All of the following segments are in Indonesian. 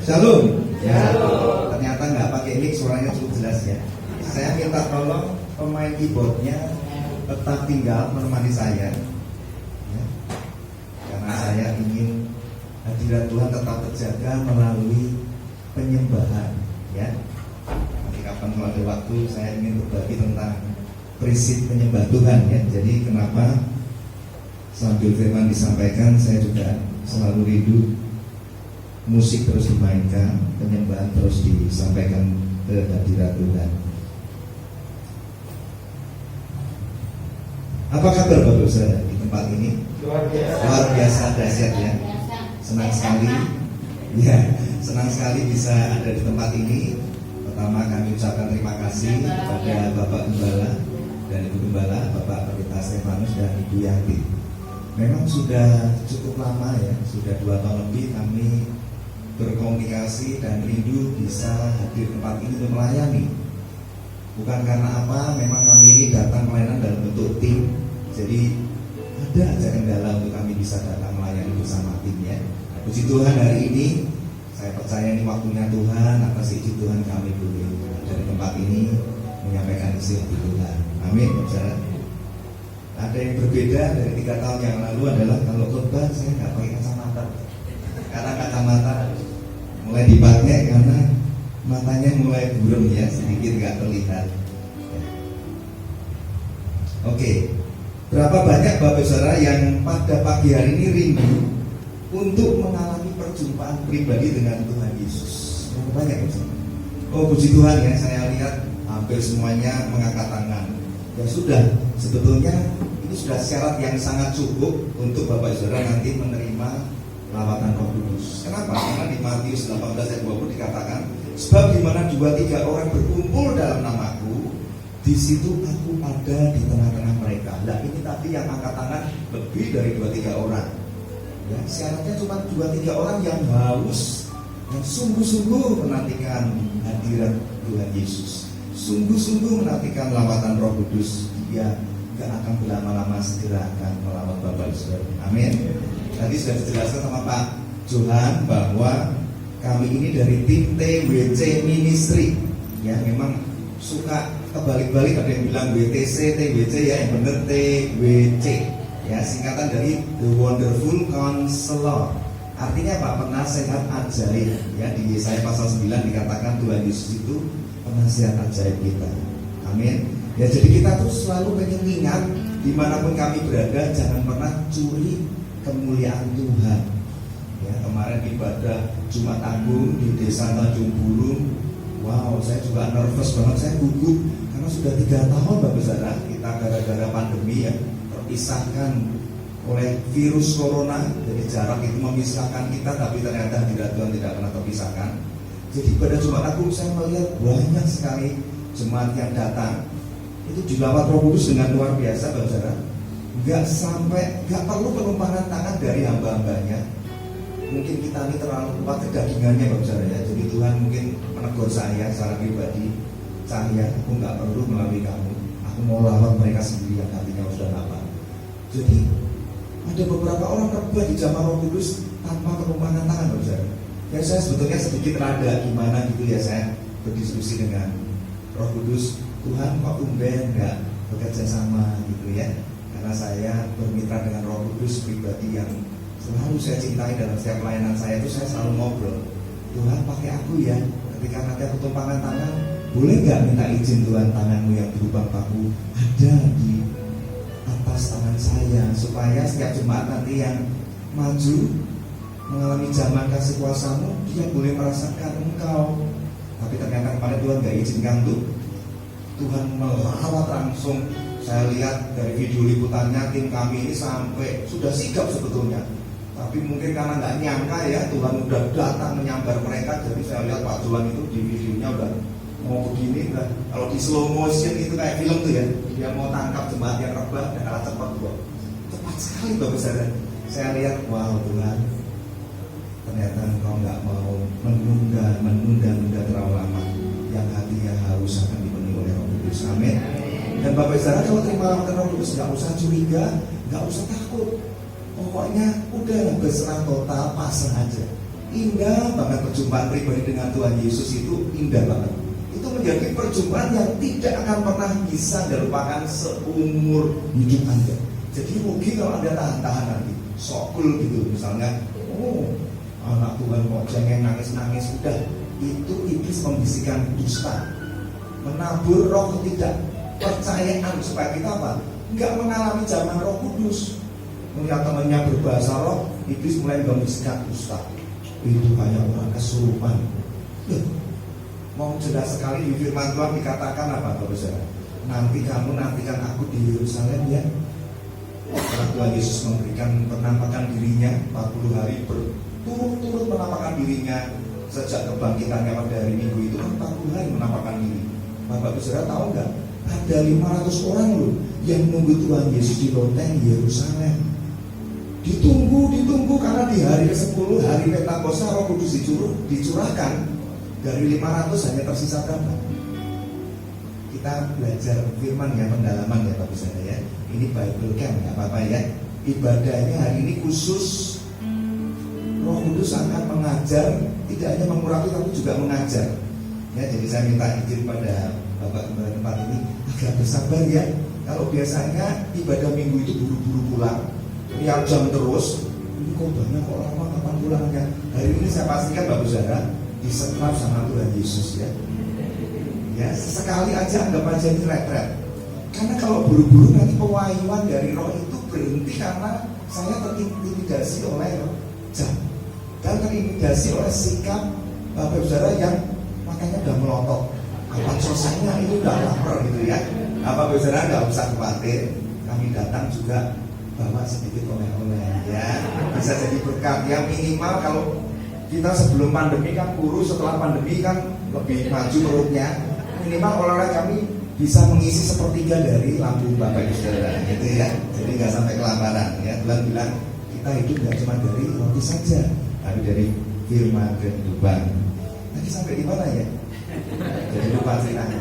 Shalom. Ya. Ternyata nggak pakai mic, suaranya cukup jelas ya. Saya minta tolong pemain keyboardnya tetap tinggal menemani saya, ya. Karena saya ingin hadirat Tuhan tetap terjaga melalui penyembahan, ya. Nanti kapan kalau ada waktu saya ingin berbagi tentang prinsip penyembah Tuhan, ya. Jadi kenapa sambil firman disampaikan saya juga selalu rindu musik terus dimainkan, penyembahan terus disampaikan ke hadirat Tuhan. Apa kabar Bapak Saudara di tempat ini? Luar biasa dahsyat ya. Senang sekali. Ya, senang sekali bisa ada di tempat ini. Pertama kami ucapkan terima kasih kepada Bapak Gembala dan Ibu Gembala, Bapak Pendeta Stefanus dan Ibu Yanti. Memang sudah cukup lama ya, sudah 2 tahun lebih kami berkomunikasi dan rindu bisa hadir tempat ini untuk melayani. Bukan karena apa, memang kami ini datang pelayanan dalam bentuk tim. Jadi ada aja kendala untuk kami bisa datang melayani bersama timnya. Nah, puji Tuhan hari ini saya percaya ini waktunya Tuhan, atas izin Tuhan kami boleh dari tempat ini menyampaikan isi hati Tuhan. Amin, saudara. Ada yang berbeda dari 3 tahun yang lalu adalah kalau khotbah saya nggak pakai kacamata. Karena kacamata mulai dipakai karena matanya mulai buram ya, sedikit nggak terlihat. Oke, berapa banyak Bapak Saudara yang pada pagi hari ini rindu untuk mengalami perjumpaan pribadi dengan Tuhan Yesus? Berapa banyak ya? Oh puji Tuhan ya, saya lihat hampir semuanya mengangkat tangan. Ya sudah, sebetulnya ini sudah syarat yang sangat cukup untuk Bapak Saudara nanti menerima lawatan Roh Kudus. Kenapa? Karena di Matius 18 ayat 20 dikatakan, sebab di mana 2-3 orang berkumpul dalam namaku, di situ aku ada di tengah-tengah mereka. Nah ini tadi yang angkat tangan lebih dari 2-3 orang. Ya, syaratnya cuma 2-3 orang yang haus, yang sungguh-sungguh menantikan hadirat Tuhan Yesus, sungguh-sungguh menantikan lawatan Roh Kudus. Ya, gak akan berlama-lama, segera akan melawat Bapak Saudara. Amin. Tadi sudah dijelaskan sama Pak Johan bahwa kami ini dari tim TWC Ministry. Ya, memang suka kebalik-balik, ada yang bilang WTC, TWC ya, yang benar TWC. Ya, singkatan dari The Wonderful Counselor. Artinya Pak, penasehat ajaib. Ya, di Yesaya pasal 9 dikatakan Tuhan Yesus itu penasehat ajaib kita. Amin. Ya, jadi kita tuh selalu pengen ingat dimanapun kami berada, jangan pernah curi kemuliaan Tuhan. Ya, kemarin ibadah Jumat Agung di Desa Tanjung Burung. Wow, saya juga nervous banget, saya gugup karena sudah 3 tahun Bapak Saudara kita gara-gara pandemi ya terpisahkan oleh virus corona. Jadi jarak itu memisahkan kita, tapi ternyata hadirat Tuhan tidak pernah terpisahkan. Jadi pada Jumat Agung saya melihat banyak sekali jemaat yang datang. Itu dilawat Roh Kudus dengan luar biasa Bapak Saudara. Gak perlu penumpangan tangan dari hamba-hambanya. Mungkin kita ini terlalu kuat kedagingannya Bapak Saudara ya. Jadi Tuhan mungkin menegur saya secara pribadi, Cahya, aku gak perlu melalui kamu, aku mau lawat mereka sendiri yang hatinya sudah lapar. Jadi ada beberapa orang rebah di zaman Roh Kudus tanpa penumpangan tangan Bapak Saudara. Ya saya sebetulnya sedikit rada gimana gitu ya, saya berdiskusi dengan Roh Kudus, Tuhan kok tumben gak bekerja sama gitu ya. Karena saya bermitra dengan Roh Kudus pribadi yang selalu saya cintai dalam setiap pelayanan saya itu, saya selalu ngobrol, Tuhan pakai aku ya, ketika nanti aku tumpangan tangan, boleh gak minta izin Tuhan tanganmu yang berubah paku ada di atas tangan saya, supaya setiap jemaat nanti yang maju mengalami zaman kasih kuasamu, dia boleh merasakan engkau. Tapi ternyata kemarin Tuhan gak izinkan tuh. Tuhan melawat langsung. Saya lihat dari video liputannya, tim kami ini sampai sudah sigap sebetulnya, tapi mungkin karena nggak nyangka ya, Tuhan udah datang menyambar mereka. Jadi saya lihat Pak Johan itu di videonya udah mau begini, udah kalau di slow motion itu kayak film tuh ya, dia mau tangkap jemaat yang rebah dan kalah cepat kok, cepat sekali Bapak Saudara. Saya lihat, wow Tuhan, ternyata Engkau nggak mau menunda terlalu lama, yang hatinya harus akan dipenuhi oleh Roh Kudus. Amin. Dan Bapak Saudara kalau terima lawatan Roh Kudus nggak usah curiga, nggak usah takut. Pokoknya udah berserah total, pasrah aja. Indah banget perjumpaan pribadi dengan Tuhan Yesus itu, indah banget. Itu menjadi perjumpaan yang tidak akan pernah bisa dilupakan seumur hidup Anda. Jadi rugi kalau Anda tahan-tahan nanti sokul gitu misalnya, oh anak Tuhan kok jangan nangis-nangis. Udah, itu iblis membisikkan dusta, menabur roh ketidakpercayaan supaya kita apa? Enggak mengalami zaman Roh Kudus. Melihat temannya berbahasa roh, iblis mulai membisikkan dusta. Itu hanya orang kesurupan. Mau jelas sekali di firman Tuhan dikatakan apa, Bapak Saudara? Nanti kamu nantikan aku di Yerusalem ya. Karena Tuhan Yesus memberikan penampakan dirinya 40 hari berturut-turut menampakkan dirinya sejak kebangkitannya pada hari Minggu itu kan 40 hari menampakkan diri. Bapak Saudara tahu nggak? Ada 500 orang loh yang nunggu Tuhan Yesus di loteng Yerusalem. Ditunggu karena di hari ke-10 hari Pentakosta Roh Kudus dicurahkan. Dari 500 hanya tersisa berapa? Kita belajar firman ya, pendalaman ya Bapak Saudara ya. Ini Bible Camp, nggak apa-apa ya. Ibadahnya hari ini khusus. Roh Kudus akan mengajar, tidak hanya mengurapi tapi juga mengajar. Ya, jadi saya minta izin pada Bapak Gembala tempat ini agak bersabar ya. Kalau biasanya ibadah minggu itu buru-buru pulang, tiap jam terus, ini kok banyak kok lama kapan pulangnya. Hari ini saya pastikan Bapak Saudara disetrap sama Tuhan Yesus ya. Ya, sekali aja anggap aja ini retret. Karena kalau buru-buru nanti pewahyuan dari roh itu berhenti karena saya terintimidasi oleh jam dan terintimidasi oleh sikap Bapak Saudara yang makanya udah melotot. Kapan selesainya, ini udah lapar gitu ya. Bapak Saudara nggak usah khawatir, kami datang juga bawa sedikit oleh-oleh ya. Bisa jadi berkat ya, minimal kalau kita sebelum pandemi kan kurus, setelah pandemi kan lebih maju perutnya. Minimal oleh-oleh kami bisa mengisi sepertiga dari lambung Bapak Saudara gitu ya. Jadi nggak sampai kelaparan ya. Tuhan bilang kita hidup nggak cuma dari roti saja, tapi dari firman kehidupan. Tadi sampai di mana ya? Jadi lupa ceritanya.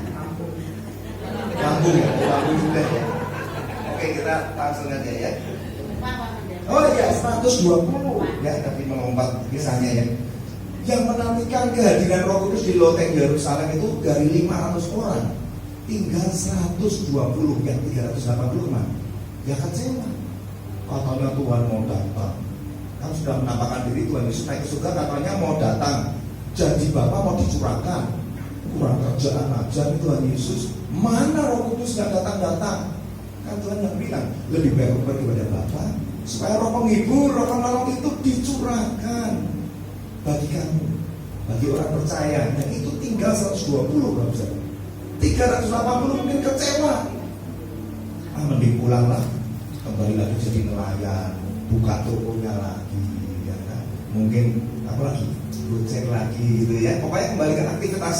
Lambung ya, lambung juga ya. Oke, kita langsung aja ya. Oh iya, 120 ya, tapi melompat kisahnya ya. Yang menantikan kehadiran Roh Kudus di loteng Yerusalem itu dari 500 orang tinggal 120, yang 380 mah ya kecewa. Katanya Tuhan mau datang, kan sudah menampakkan diri Tuhan Yesus naik ke surga, katanya mau datang, janji Bapa mau dicurahkan, kurang kerjaan aja nih Tuhan Yesus. Mana Roh Kudus nggak datang-datang? Kan Tuhan yang bilang lebih baik pergi kepada Bapa supaya Roh penghibur, Roh penolong itu dicurahkan bagi kamu, bagi orang percaya. Dan itu tinggal 120 Bapak Saudara. 380 mungkin kecewa. Mending pulanglah, kembali lagi jadi nelayan, buka tokonya lagi, ya kan? Mungkin apa lagi, gocek lagi gitu ya. Pokoknya kembali ke aktivitas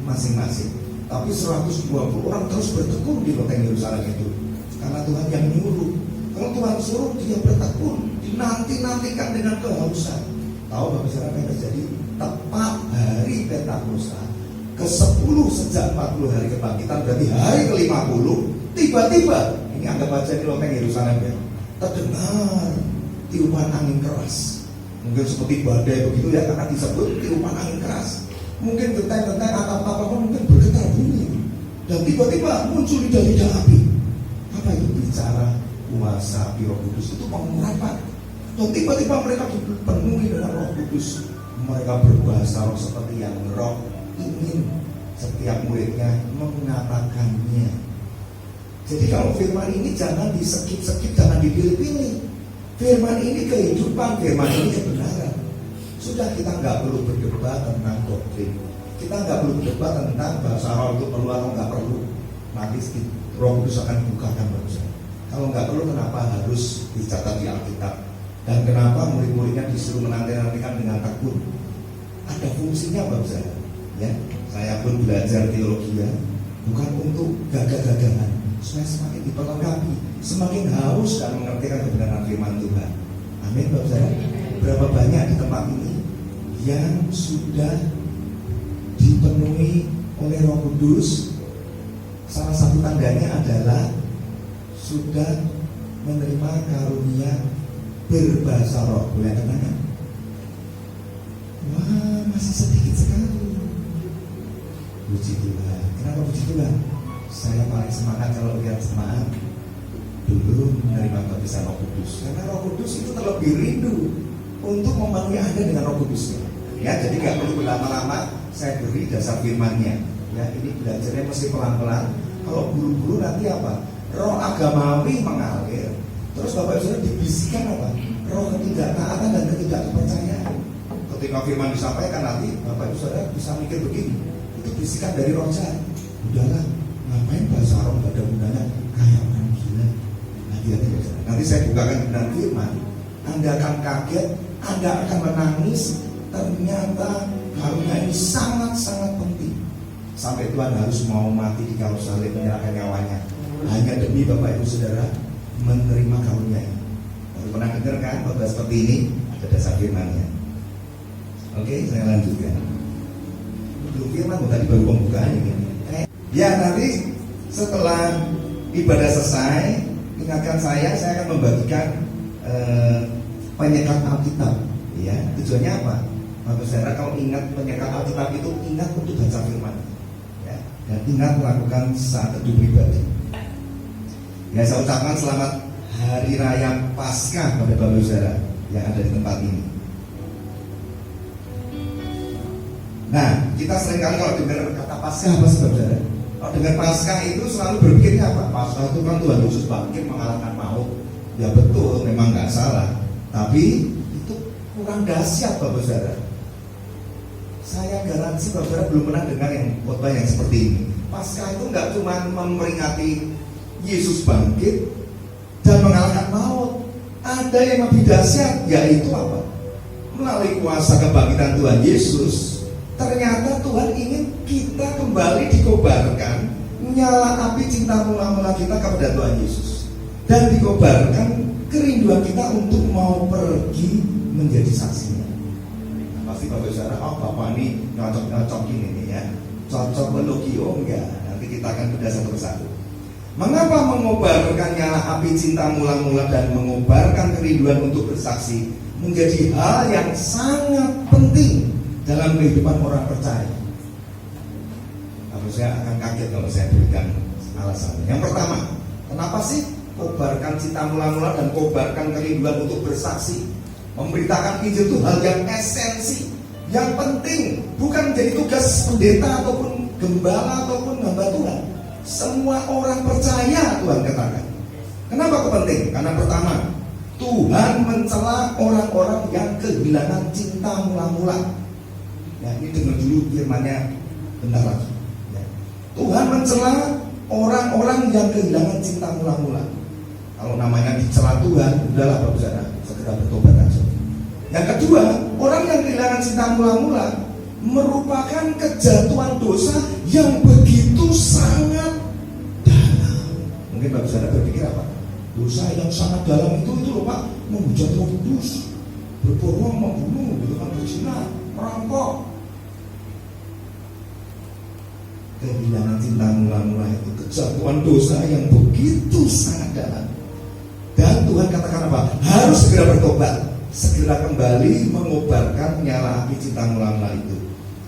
masing-masing. Tapi 120 orang terus bertekun di loteng Yerusalem itu karena Tuhan yang nyuruh. Kalau Tuhan suruh dia bertekun, dinanti-nantikan dengan kehausan. Tahu Bapak Saudara yang terjadi? Tepat hari Pentakosta ke-10 sejak 40 hari kebangkitan, berarti hari ke-50, tiba-tiba ini anggap aja di loteng Yerusalem ya, terdengar tiupan angin keras. Mungkin seperti badai begitu ya, karena disebut tiupan angin keras. Mungkin genteng-genteng atap-atap mungkin bergetar bunyi, dan tiba-tiba muncul dari api. Apa itu? Bicara kuasa Roh Kudus itu pengurapan. Dan tiba-tiba mereka dipenuhi dengan Roh Kudus. Mereka berbahasa roh seperti yang Roh ingin setiap muridnya mengatakannya. Jadi kalau firman ini jangan di-skip-skip, jangan dipilih-pilih. Firman ini kehidupan, firman ini kebenaran. Sudah, kita nggak perlu berdebat tentang doktrin. Kita nggak perlu berdebat tentang bahasa roh itu perlu atau nggak perlu. Nanti Roh Kudus akan bukakan bahasa. Kalau nggak perlu, kenapa harus dicatat di Alkitab? Dan kenapa murid-muridnya disuruh menanti-nantikan dengan tekun? Ada fungsinya Bapak Saudara. Ya, saya pun belajar teologi ya, bukan untuk gagah-gagahan, supaya semakin diperlengkapi, semakin haus dan mengertikan kebenaran firman Tuhan. Amin Bapak Saudara. Berapa banyak di tempat ini yang sudah dipenuhi oleh Roh Kudus? Salah satu tandanya adalah sudah menerima karunia berbahasa roh. Boleh tanya? Puji Tuhan. Kenapa puji Tuhan? Saya paling semangat kalau lihat jemaat belum menerima baptisan Roh Kudus, karena Roh Kudus itu terlebih rindu untuk memenuhi Anda dengan Roh Kudusnya. Ya, jadi nggak perlu berlama-lama. Saya beri dasar firman-Nya. Ya, ini belajarnya mesti pelan-pelan. Kalau buru-buru nanti apa? Roh agamawi mengalir. Terus Bapak Saudara dibisikkan apa? Roh ketidaktaatan dan ketidakpercayaan. Ketika firman disampaikan nanti Bapak Saudara bisa mikir begini, itu bisikan dari roh jahat. Udahlah, ngapain bahasa roh gak ada gunanya, kayak orang gila. Hati-hati. Nanti saya bukakan dengan firman, Anda akan kaget, Anda akan menangis. Ternyata karunia ini sangat-sangat penting. Sampai Tuhan harus mau mati di kayu salib menyerahkan nyawanya hanya demi Bapak Ibu Saudara menerima karunia ini. Baru pernah dengar kan khotbah seperti ini? Ada dasar firman-Nya. Oke, saya lanjutkan. Belum firman, tadi baru pembukaan ini. Ya, nanti setelah ibadah selesai, ingatkan saya akan membagikan penyekat Alkitab. Ya, tujuannya apa? Bapak Saudara kalau ingat penyekat Alkitab itu ingat untuk baca firman, ya, dan ingat melakukan saat teduh pribadi. Ya, saya ucapkan selamat Hari Raya Paskah pada Bapak Saudara yang ada di tempat ini. Nah, kita seringkali kalau dengar kata Paskah apa sih Bapak Saudara? Kalau dengar Paskah itu selalu berpikirnya apa? Paskah itu kan Tuhan Yesus bangkit mengalahkan maut. Ya betul, memang nggak salah. Tapi itu kurang dahsyat Bapak Saudara. Saya garansi Bapak Saudara belum pernah dengar yang khotbah yang seperti ini. Paskah itu nggak cuma memperingati Yesus bangkit dan mengalahkan maut. Ada yang lebih dahsyat, yaitu apa? Melalui kuasa kebangkitan Tuhan Yesus, ternyata Tuhan ingin kita kembali dikobarkan nyala api cinta mula-mula kita kepada Tuhan Yesus, dan dikobarkan kerinduan kita untuk mau pergi menjadi saksinya. Nah, pasti Bapak Saudara, oh Bapak ini nyocok ini nih ya, cocok melogio enggak? Nanti kita akan bedah satu persatu. Mengapa mengobarkan nyala api cinta mula-mula dan mengobarkan kerinduan untuk bersaksi menjadi hal yang sangat penting dalam kehidupan orang percaya? Saya akan kaget kalau saya berikan alasannya. Yang pertama, kenapa sih kobarkan cinta mula-mula dan kobarkan kerinduan untuk bersaksi? Memberitakan Injil itu hal yang esensi, yang penting, bukan menjadi tugas pendeta ataupun gembala ataupun hamba Tuhan. Semua orang percaya Tuhan katakan. Kenapa itu penting? Karena pertama, Tuhan mencela orang-orang yang kehilangan cinta mula-mula. Ya, ini dengar dulu firman-Nya bentar lagi. Tuhan mencela orang-orang yang kehilangan cinta mula-mula. Kalau namanya dicela Tuhan, udahlah Bapak Saudara, segera bertobat aja. Yang kedua, orang yang kehilangan cinta mula-mula merupakan kejatuhan dosa yang begitu sangat dalam. Mungkin Bapak Saudara berpikir apa? Dosa yang sangat dalam itu loh Pak, menghujat Roh Kudus, berbohong, membunuh, berzina, merampok. Kehilangan cinta mula-mula itu kejatuhan dosa yang begitu sangat dalam. Dan Tuhan katakan apa? Harus segera bertobat, segera kembali mengobarkan nyala api cinta mula-mula itu.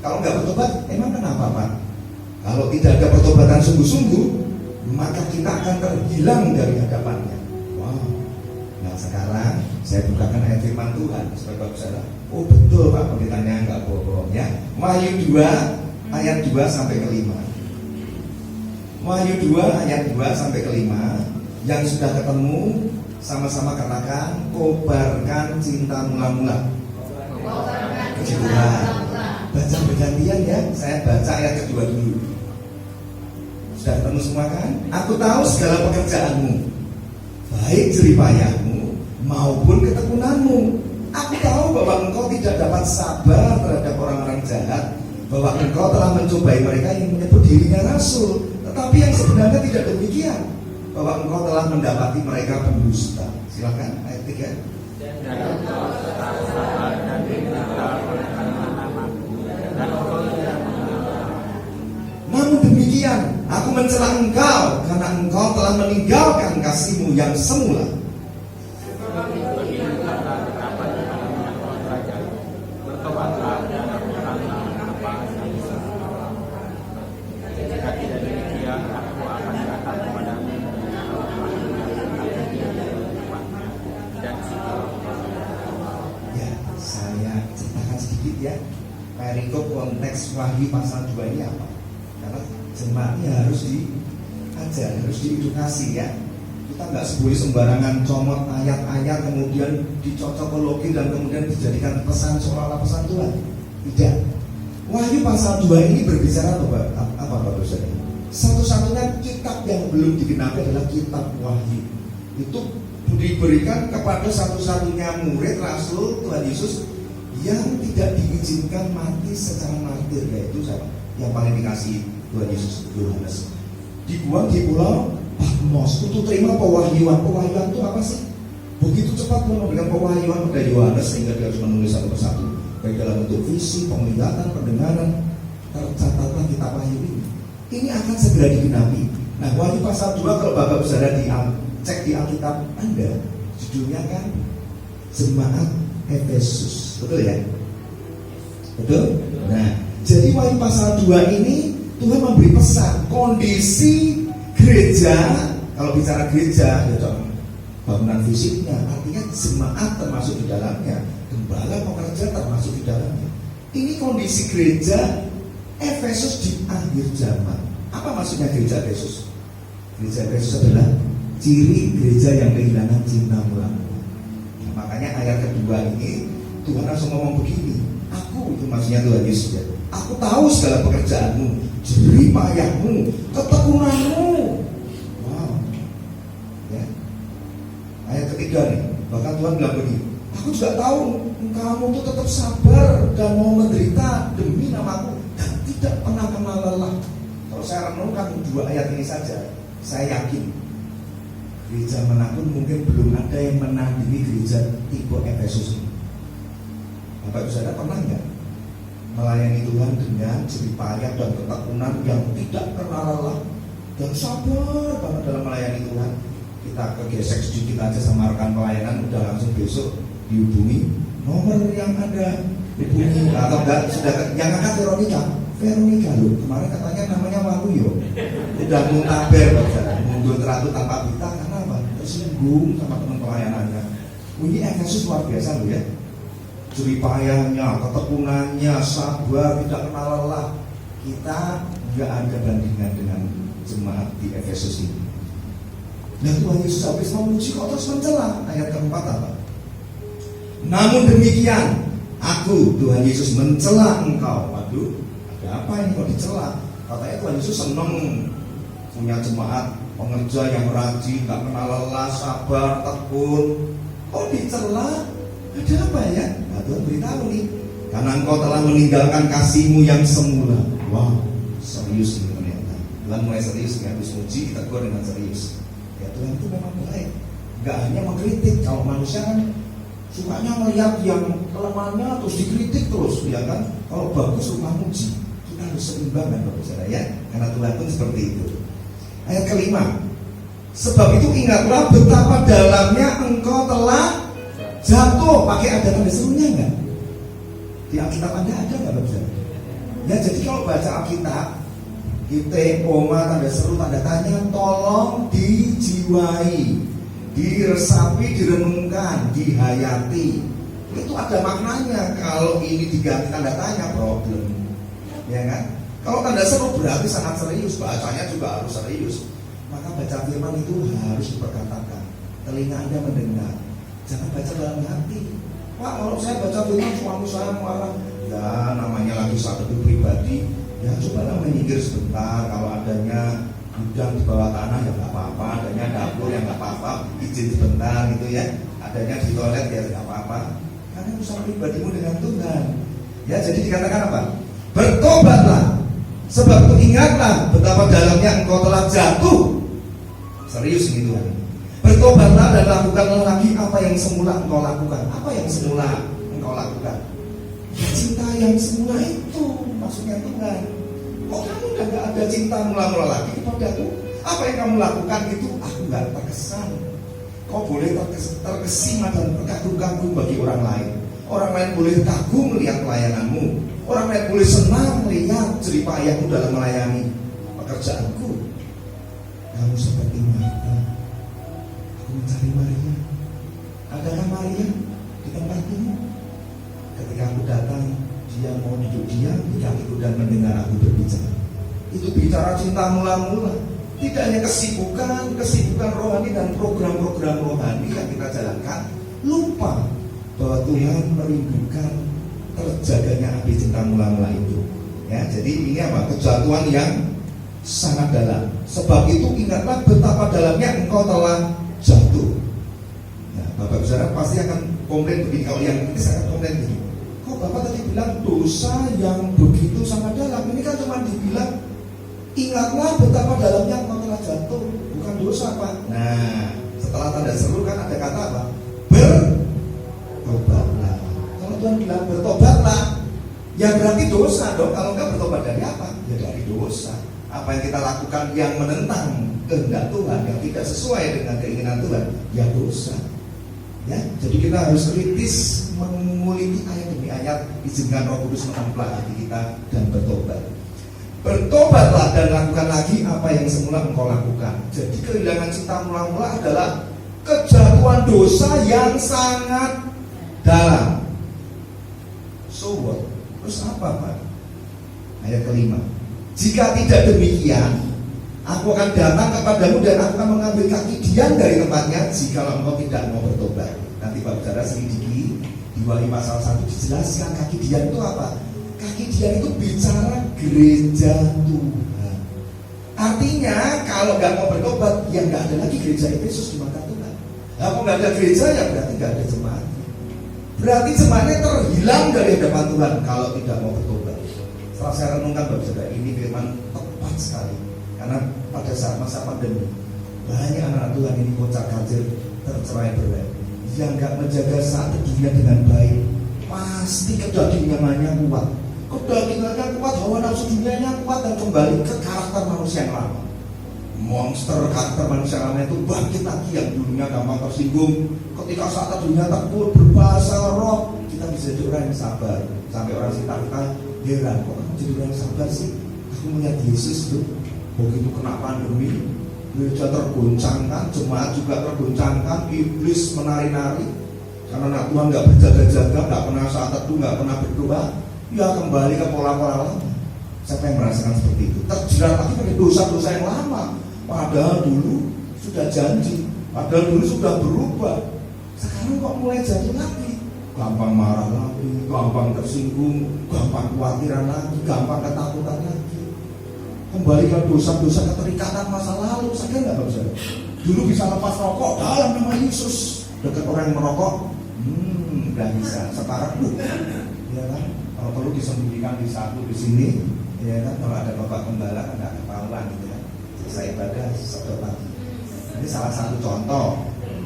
Kalau nggak bertobat, emang kenapa Pak? Kalau tidak ada pertobatan sungguh-sungguh, maka kita akan terhilang dari hadapannya. Wow. Nah sekarang saya bukakan ayat firman Tuhan supaya Bapak Saudara. Oh betul Pak, pendetanya nggak bohong ya. Wahyu 2 ayat 2 sampai ke 5. Wahyu 2 ayat 2 sampai ke 5. Yang sudah ketemu sama-sama katakan, kobarkan cinta mula-mula. Puji Tuhan. Baca bergantian ya. Saya baca ayat kedua dulu. Sudah ketemu semua kan? Aku tahu segala pekerjaanmu, baik jeripayahmu maupun ketekunanmu. Aku tahu bahwa engkau tidak dapat sabar terhadap orang-orang jahat, bahwa engkau telah mencobai mereka yang menyebut dirinya rasul, tetapi yang sebenarnya tidak demikian, bahwa engkau telah mendapati mereka pendusta. Silakan ayat 3. Namun demikian, aku mencela engkau karena engkau telah meninggalkan kasihmu yang semula. Saya ceritakan sedikit ya, perikop konteks Wahyu pasal 2 ini apa. Karena jemaatnya harus diajar, harus diedukasi ya. Kita nggak boleh sembarangan comot ayat-ayat kemudian dicocokologi dan kemudian dijadikan pesan seolah-olah pesan Tuhan. Tidak. Wahyu pasal 2 ini berbicara apa Bapak Saudara? Satu-satunya kitab yang belum digenapi adalah kitab Wahyu. Itu diberikan kepada satu-satunya murid rasul Tuhan Yesus yang tidak diizinkan mati secara martir, yaitu siapa? Yang paling dikasih Tuhan Yesus, Yohanes. Dibuang di pulau Patmos untuk terima pewahyuan. Pewahyuan itu apa sih? Begitu cepat memberikan pewahyuan pada Yohanes sehingga dia harus menulis satu persatu, baik dalam bentuk visi, penglihatan, pendengaran. Tercatatlah kitab Wahyu ini. Ini akan segera digenapi. Nah, Wahyu pasal 2 kalau Bapak Saudara cek di Alkitab Anda, judulnya kan Jemaat Efesus, betul ya? Betul? Nah, jadi Wahyu pasal 2 ini Tuhan memberi pesan kondisi gereja. Kalau bicara gereja, ya bangunan fisiknya, artinya jemaat termasuk di dalamnya, gembala pekerja termasuk di dalamnya. Ini kondisi gereja Efesus di akhir zaman. Apa maksudnya gereja Efesus? Gereja Efesus adalah ciri gereja yang kehilangan cinta mula. Nah, makanya ayat kedua ini Tuhan langsung ngomong begini. Aku, itu maksudnya Tuhan Yesus ya. Aku tahu segala pekerjaanmu, jerih payahmu, ketekunanmu. Wow. Ya. Ayat ketiga nih, bahkan Tuhan bilang begini. Aku juga tahu kamu tuh tetap sabar dan mau menderita demi namaku dan tidak pernah kenal lelah. Kalau saya renungkan 2 ayat ini saja, saya yakin gereja manapun mungkin belum ada yang menandingi gereja tipe Efesus ini. Bapak Saudara pernah nggak melayani Tuhan dengan jerih payah dan ketekunan yang tidak kenal lelah dan sabar banget dalam melayani Tuhan? Kita kegesek sedikit aja sama rekan pelayanan, udah langsung besok dihubungi nomor yang ada, hubungi atau enggak sudah yang angkat Veronica loh, kemarin katanya namanya Waluyo, udah muntaber mundur teratur tanpa pita karena apa? Tersinggung sama teman pelayanannya. Ini Efesus luar biasa loh ya, jerih payahnya, ketekunannya, sabar, tidak kenal lelah. Kita nggak ada bandingan dengan jemaat di Efesus ini. Nah, Tuhan Yesus habis memuji kok terus mencela. Ayat keempat apa? Namun demikian, aku Tuhan Yesus mencela engkau. Waduh, ada apa ini kok dicela? Katanya Tuhan Yesus senang punya jemaat pengerja yang rajin, gak kenal lelah, sabar, tekun. Kok dicela? Ada apa ya? Nah, Tuhan beritahu nih, karena engkau telah meninggalkan kasihmu yang semula. Wow, serius ini ternyata. Tuhan mulai serius, habis muji kita tegur dengan serius. Ya Tuhan itu memang baik, gak hanya mengkritik. Kalau manusia kan sukanya melihat yang kelemahannya terus dikritik terus, ya kan? Kalau bagus suka muji. Kita harus seimbang kan Bapak Saudara ya, karena Tuhan pun seperti itu. Ayat kelima, sebab itu ingatlah betapa dalamnya engkau telah jatuh. Pakai ada tanda serunya enggak? Di Alkitab Anda ada enggak Bapak Saudara? Ya jadi kalau baca Alkitab, kita koma tanda seru tanda tanya, tolong dijiwai, diresapi, direnungkan, dihayati. Itu ada maknanya. Kalau ini diganti tanda tanya, problem, ya kan? Kalau tanda seru berarti sangat serius, bacanya juga harus serius. Maka baca firman itu harus diperkatakan, telinga Anda mendengar, jangan baca dalam hati. Pak, kalau saya baca firman suami saya marah, ya namanya lagi satu pribadi, ya cobalah menyingkir sebentar. Kalau adanya gudang di bawah tanah ya nggak apa-apa, adanya dapur yang nggak apa-apa, izin sebentar gitu ya, adanya di toilet ya nggak apa-apa, karena urusan pribadimu dengan Tuhan. Ya jadi dikatakan apa? Bertobatlah, sebab itu ingatlah betapa dalamnya engkau telah jatuh. Serius ini Tuhan. Bertobatlah dan lakukanlah lagi apa yang semula engkau lakukan. Apa yang semula engkau lakukan? Cinta yang semula itu maksudnya Tuhan. Kok kamu udah gak ada cinta mula-mula lagi kepadaku? Apa yang kamu lakukan itu aku gak terkesan. Kau boleh terkesima dan terkagum-kagum bagi orang lain. Orang lain boleh kagum melihat pelayananmu. Orang lain boleh senang melihat jerih payahmu dalam melayani pekerjaanku. Kamu seperti Marta. Aku mencari Maria. Adakah Maria di tempat ini? Ketika aku datang, dia mau duduk diam di kakiku dan mendengar aku berbicara. Itu bicara cinta mula-mula. Tidak hanya kesibukan rohani dan program-program rohani yang kita jalankan, lupa bahwa Tuhan merindukan terjaganya api cinta mula-mula itu. Ya, jadi ini apa? Kejatuhan yang sangat dalam. Sebab itu ingatlah betapa dalamnya engkau telah jatuh. Nah, Bapak Saudara pasti akan komplain begini, kalau yang ini saya akan komplain begini. Kok Bapak tadi bilang dosa yang begitu sangat dalam? Ini kan cuma dibilang ingatlah betapa dalamnya engkau telah jatuh, bukan dosa, Pak. Nah, setelah tanda seru kan ada kata apa? Bertobatlah. Kalau Tuhan bilang bertobatlah, ya berarti dosa dong. Kalau enggak, bertobat dari apa? Ya dari dosa. Apa yang kita lakukan yang menentang kehendak Tuhan, yang tidak sesuai dengan keinginan Tuhan, ya dosa. Ya, jadi kita harus kritis menguliti ayat demi ayat. Izinkan Roh Kudus menempel hati kita dan bertobat. Bertobatlah dan lakukan lagi apa yang semula engkau lakukan. Jadi kehilangan cinta mula-mula adalah kejatuhan dosa yang sangat dalam. So what? Terus apa, Pak? Ayat kelima. Jika tidak demikian, aku akan datang kepadamu dan aku akan mengambil kaki Dian dari tempatnya jikalau engkau tidak mau bertobat. Nanti Pak Saudara selidiki di Wahyu pasal 1 dijelaskan kaki Dian itu apa? Kaki Dian itu bicara gereja Tuhan. Artinya kalau nggak mau bertobat, ya nggak ada lagi gereja Efesus di mata Tuhan. Nah, kalau nggak ada gereja, ya berarti nggak ada jemaat. Berarti jemaatnya terhilang dari hadapan Tuhan kalau tidak mau bertobat. Setelah saya renungkan Bapak Saudara, ini firman tepat sekali. Karena pada saat masa pandemi, banyak anak Tuhan ini kocar-kacir, tercerai-berai, yang nggak menjaga saat teduhnya dengan baik, pasti kedagingannya kuat. Kedagingannya kuat, hawa nafsu dunianya kuat, dan kembali ke karakter manusia yang lama. Monster karakter manusia lama itu bangkit lagi, yang dulunya gampang tersinggung. Ketika saat teduhnya takut berbahasa roh, kita bisa jadi orang yang sabar. Sampai orang sekitar kita heran, kok kamu jadi orang yang sabar sih? Aku melihat Yesus tuh, begitu kena pandemi, gereja tergoncangkan, jemaat juga tergoncangkan, iblis menari-nari. Karena anak Tuhan nggak berjaga-jaga, nggak pernah saat teduh, nggak pernah berdoa, ya kembali ke pola-pola lama. Siapa yang merasakan seperti itu? Terjerat lagi pada dosa-dosa yang lama. Padahal dulu sudah janji, padahal dulu sudah berubah. Sekarang kok mulai jatuh lagi? Gampang marah lagi, gampang tersinggung, gampang khawatiran lagi, gampang ketakutan lagi. Kembali ke dosa-dosa keterikatan masa lalu. Sadar nggak Bapak Saudara? Dulu bisa lepas rokok dalam nama Yesus. Dekat orang yang merokok, nggak bisa. Sekarang ya kan? Kalau perlu disembunyikan di satu di sini, ya kan? Kalau ada bapak gembala nggak ketahuan gitu ya. Selesai ibadah sedot lagi. Ini salah satu contoh.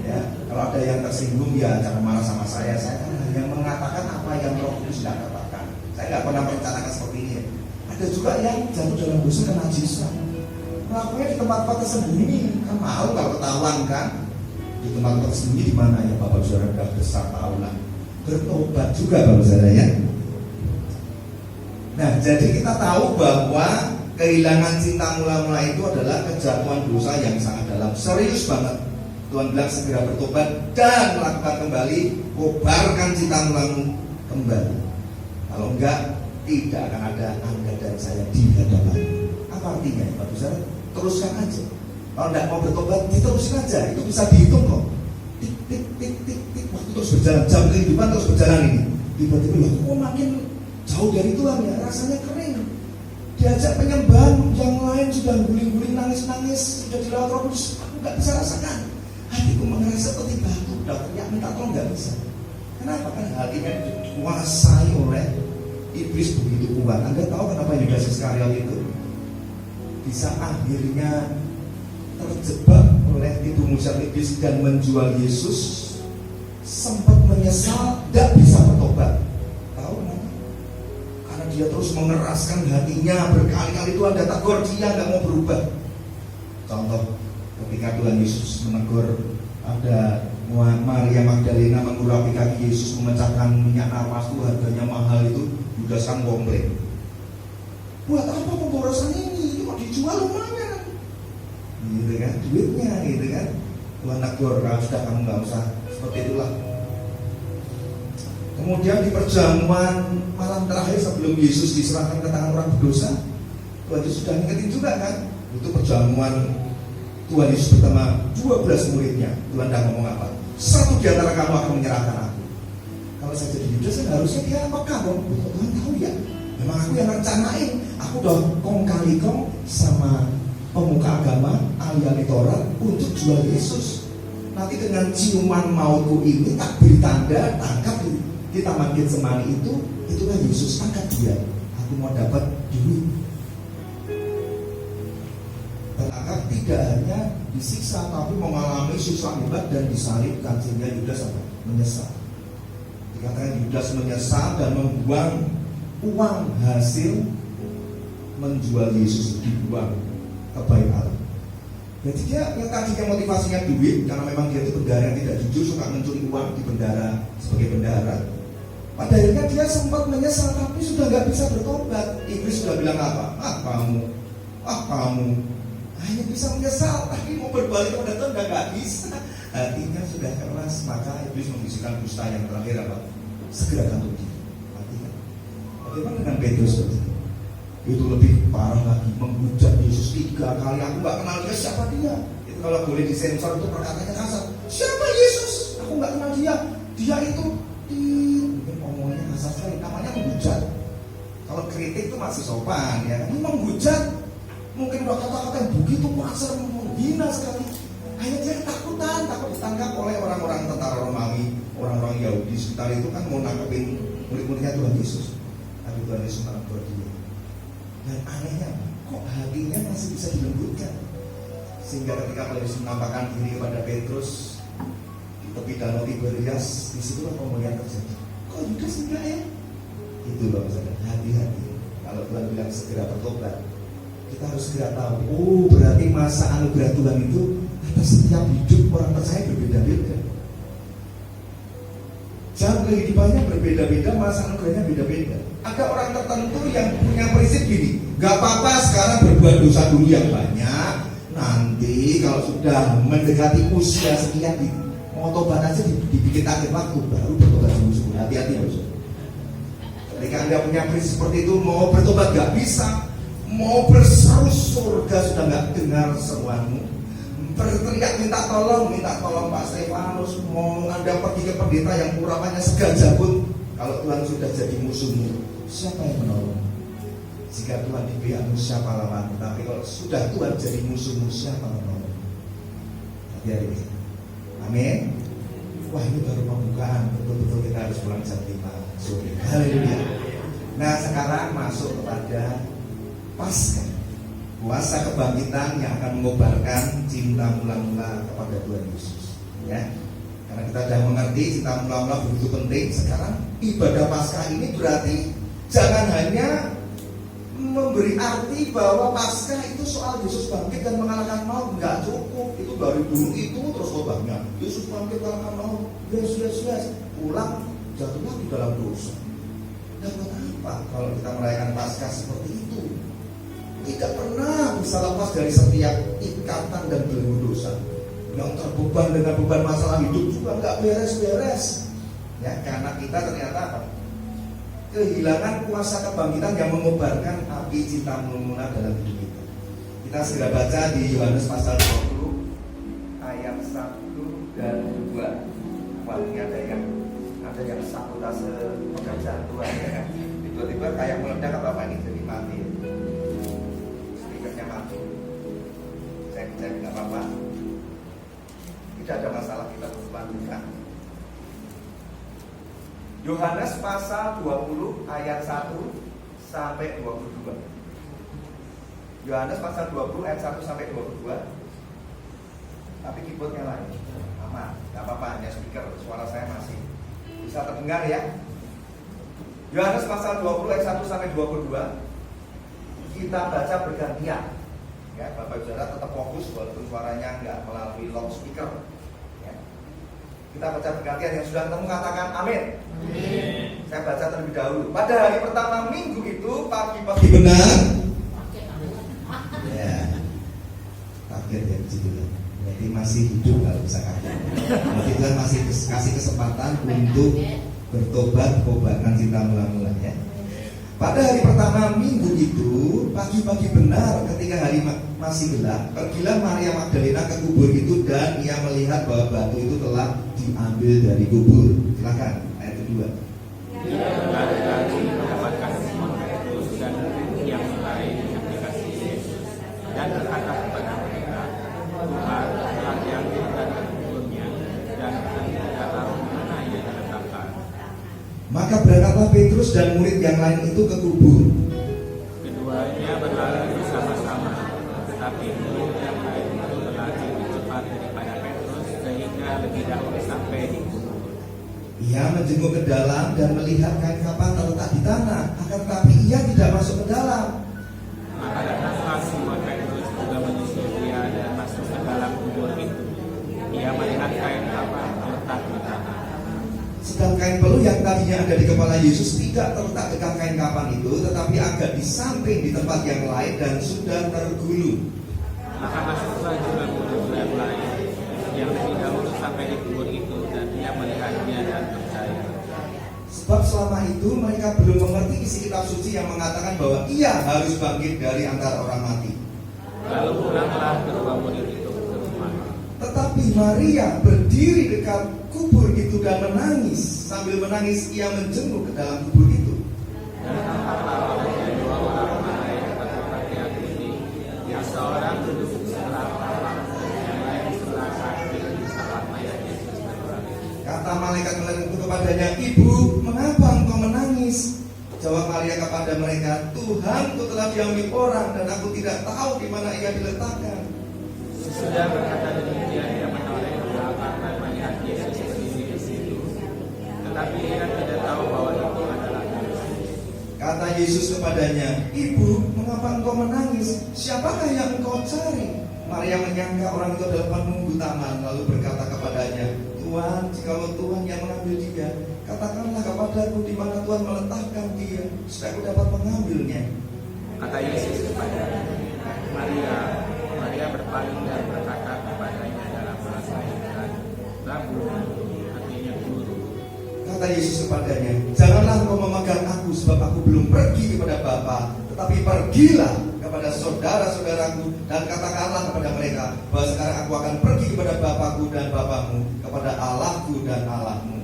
Ya, kalau ada yang tersinggung, ya jangan marah sama saya. Saya kan hanya mengatakan apa yang Roh Kudus sudah katakan. Saya nggak pernah merencanakan seperti ini. Ada juga yang jatuh dalam dosa kenajisan. Melakukannya di tempat-tempat tersembunyi, kan malu kalau ketahuan kan. Di tempat tersembunyi di mana ya Bapak Saudara sudah besar tahu lah. Bertobat juga Bapak Saudara ya. Nah, jadi kita tahu bahwa kehilangan cinta mula-mula itu adalah kejatuhan dosa yang sangat dalam. Serius banget. Tuhan bilang segera bertobat dan melakukan kembali, kobarkan cinta mulamu kembali. Kalau enggak, tidak akan ada Anda dan saya di hadapan. Apa artinya Bapak Saudara? Teruskan aja. Kalau enggak mau bertobat, diterusin aja. Itu bisa dihitung kok. Tik, tik, tik, tik, tik. Waktu terus berjalan, jam kehidupan terus berjalan ini. Tiba-tiba, kok makin jauh dari Tuhan ya, rasanya kering. Diajak penyembahan yang lain sudah guling-guling, nangis-nangis, sudah dilawat Roh Kudus, aku nggak bisa rasakan. Hatiku mengeras seperti batu, udah teriak minta tolong nggak bisa. Kenapa? Kan hatinya dikuasai oleh iblis begitu kuat. Anda tahu kenapa Yudas Iskariot itu bisa akhirnya terjebak oleh tipu muslihat iblis dan menjual Yesus? Sempat menyesal, tidak bisa bertobat. Tahu kenapa? Karena dia terus mengeraskan hatinya. Berkali-kali Tuhan datang tegur dia nggak mau berubah. Contoh, ketika Tuhan Yesus menegur, ada Maria Magdalena mengurapi kaki Yesus, memecahkan minyak narwastu harganya mahal itu, Yudas kan komplain. Buat apa pemborosan ini? Kok dijual lumayan? Gitu kan, duitnya gitu kan. Tuhan negur, sudah kamu nggak usah seperti itulah. Kemudian di perjamuan malam terakhir sebelum Yesus diserahkan ke tangan orang berdosa, Tuhan Yesus sudah ngingetin juga kan. Itu perjamuan Tuhan Yesus bersama 12 muridnya. Tuhan dah ngomong apa? Satu di antara kamu akan menyerahkan aku. Kalau saya jadi Yudas kan harusnya dia peka dong. Tuhan tahu ya, memang aku yang rencanain. Aku udah kong kali kong sama pemuka agama ahli Taurat untuk jual Yesus. Nanti dengan ciuman mautku ini tak beri tanda, tangkap di Taman Getsemani itulah Yesus, angkat dia. Aku mau dapat duit. Terangkat tidak hanya disiksa, tapi mengalami siksa hebat dan disalibkan, sehingga Yudas menyesal. Dikatakan Yudas menyesal dan membuang uang hasil menjual Yesus, dibuang ke bait Allah. Jadi dia yang tadinya motivasinya duit, karena memang dia itu bendahara yang tidak jujur, suka mencuri uang di bendahara sebagai bendahara. Pada akhirnya dia sempat menyesal, tapi sudah nggak bisa bertobat. Iblis sudah bilang apa? Kamu hanya bisa menyesal, tapi mau berbalik kepada Tuhan nggak bisa. Hatinya sudah keras, maka iblis membisikkan dusta yang terakhir apa? Segera gantung diri. Artinya, bagaimana dengan Petrus? Itu lebih parah lagi, menghujat Yesus 3 kali. Aku nggak kenal dia, siapa dia? Itu kalau boleh disensor itu perkataannya kasar. Siapa Yesus? Aku nggak kenal dia. Dia itu mungkin ngomongnya kasar sekali. Namanya menghujat. Kalau kritik itu masih sopan ya. Ini menghujat. Mungkin udah kata-kata yang begitu kasar, menghina sekali. Akhirnya dia ketakutan, takut ditangkap oleh orang-orang tentara Romawi, orang-orang Yahudi sekitar itu kan mau nangkepin murid-muridnya Tuhan Yesus. Tapi Tuhan Yesus malah berdiri. Dan anehnya, kok hatinya masih bisa dilembutkan, sehingga ketika Yesus menampakkan diri kepada Petrus di tepi danau Tiberias, disitulah pemulihan terjadi. Kok Yudas enggak ya? Itu loh, hati-hati. Kalau Tuhan bilang segera bertobat, kita harus segera tahu. Oh, berarti masa anugerah Tuhan itu atas setiap hidup orang percaya berbeda-beda. Jalan kehidupannya berbeda-beda, masa anugerahnya beda-beda. Ada orang tertentu yang punya prinsip gini, gak apa-apa sekarang berbuat dosa dulu yang banyak, nanti kalau sudah mendekati usia sekian mau tobat aja dibikin akhir waktu baru bertobat dulu. Hati-hati ya. Ketika Anda punya prinsip seperti itu, mau bertobat gak bisa, mau berseru surga sudah gak dengar seruanmu, berteriak minta tolong Pak Stefanus, mau Anda pergi ke pendeta yang urapannya segajah pun, kalau Tuhan sudah jadi musuhmu, siapa yang menolong? Jika Tuhan di pihakmu, siapa lawanmu? Tapi kalau sudah Tuhan jadi musuhmu, siapa menolong? Hati-hati. Amin. Wah, ini baru pembukaan. Betul-betul kita harus pulang jam 5 sore. Haleluya. Nah, sekarang masuk kepada Paskah, puasa kebangkitan yang akan mengobarkan cinta mula-mula kepada Tuhan Yesus. Ya. Karena kita sudah mengerti cinta mula-mula begitu penting. Sekarang ibadah Paskah ini berarti jangan hanya memberi arti bahwa Paskah itu soal Yesus bangkit dan mengalahkan maut. Enggak cukup. Itu dari dulu itu terus khotbahnya. Yesus bangkit mengalahkan maut. Yes. Pulang jatuh lagi dalam dosa. Dapat apa kalau kita merayakan Paskah seperti itu? Tidak pernah bisa lepas dari setiap ikatan dan belenggu dosa. Yang terbeban dengan beban masalah hidup juga nggak beres-beres. Ya, karena kita ternyata apa? Kehilangan kuasa kebangkitan yang mengobarkan api cinta mula-mula dalam hidup kita. Kita segera baca di Yohanes pasal 20 ayat 1 dan 2. Wah, ini ada yang sabotase pekerjaan Tuhan ya kan. Tiba-tiba kayak meledak apa ini jadi mati. Speakernya mati. Cek nggak apa-apa. Tidak ada masalah, kita terus lanjutkan. Yohanes pasal 20 ayat 1 sampai 22. Yohanes pasal 20 ayat 1 sampai 22. Tapi keyboardnya lain. Aman, gak apa-apa, hanya speaker, suara saya masih bisa terdengar ya. Yohanes pasal 20 ayat 1 sampai 22. Kita baca bergantian. Ya, Bapak Saudara tetap fokus walaupun suaranya nggak melalui loudspeaker. Ya. Kita baca bergantian, yang sudah ketemu katakan amin. Amin. Saya baca terlebih dahulu. Pada hari pertama minggu itu pagi-pagi benar. Ya. Kaget ya begitu. Jadi masih hidup kalau bisa kaget. Berarti Tuhan masih kasih kesempatan untuk Bertobat, kobarkan cinta mula-mula ya. Pada hari pertama minggu itu, pagi-pagi benar ketika hari masih gelap, pergilah Maria Magdalena ke kubur itu dan ia melihat bahwa batu itu telah diambil dari kubur. Silakan ayat kedua. Ia berlari-lari mendapatkan Simon Petrus dan yang lain yang dikasihi Yesus dan berkata kepada mereka, Tuhan telah diambil dari kuburnya dan kami tidak tahu di mana ia diletakkan. Maka berangkatlah Petrus dan murid yang lain itu ke kubur. Keduanya berlari bersama-sama, tetapi murid yang lain itu berlari lebih cepat daripada Petrus sehingga lebih dahulu sampai di kubur. Ia menjenguk ke dalam dan melihat kain kapan terletak di tanah, akan tetapi ia tidak masuk ke dalam. Maka datanglah Simon Petrus juga menyusul dia dan masuk ke dalam kubur itu. Ia melihat kain kapan terletak di tanah. Sedang kain peluh yang tadinya ada di kepala Yesus tidak terletak dekat kain kapan itu, tetapi agak di samping di tempat yang lain dan sudah tergulung. Maka masuklah juga murid yang lain yang lebih dahulu sampai di kubur itu dan dia melihatnya dan percaya. Sebab selama itu mereka belum mengerti isi kitab suci yang mengatakan bahwa ia harus bangkit dari antara orang mati. Lalu pulanglah kedua murid itu ke rumah. Tetapi Maria berdiri dekat kubur itu dan menangis. Sambil menangis ia menjenguk ke dalam kubur itu. Dan tampaklah olehnya dua orang malaikat seperti Yahudi, yang seorang duduk di sebelah kanan, yang lain di sebelah kiri di saat mayat Yesus terbaring. Kata malaikat itu kepadanya, Ibu, mengapa engkau menangis? Jawab Maria kepada mereka, Tuhanku telah diambil orang dan aku tidak tahu di mana ia diletakkan. Sesudah berkata demikian, ia menoleh ke belakang dan melihat Yesus berdiri di situ. Tetapi ia tidak tahu bahwa itu adalah Yesus. Kata Yesus kepadanya, Ibu, mengapa engkau menangis? Siapakah yang engkau cari? Maria menyangka orang itu adalah penunggu taman, lalu berkata kepadanya, Tuhan, jikalau Tuhan yang mengambil dia, katakanlah kepadaku di mana Tuhan meletakkan dia, supaya aku dapat mengambilnya. Kata Yesus kepadanya, Maria. Maria berpaling dan berkata kepadanya dalam bahasa Ibrani, Rabu, artinya guru. Kata Yesus kepadanya, janganlah engkau memegang aku, sebab aku belum pergi kepada Bapa, tetapi pergilah kepada saudara-saudaraku dan katakanlah kepada mereka bahwa sekarang aku akan pergi kepada Bapakku dan Bapamu, kepada Allahku dan Allahmu.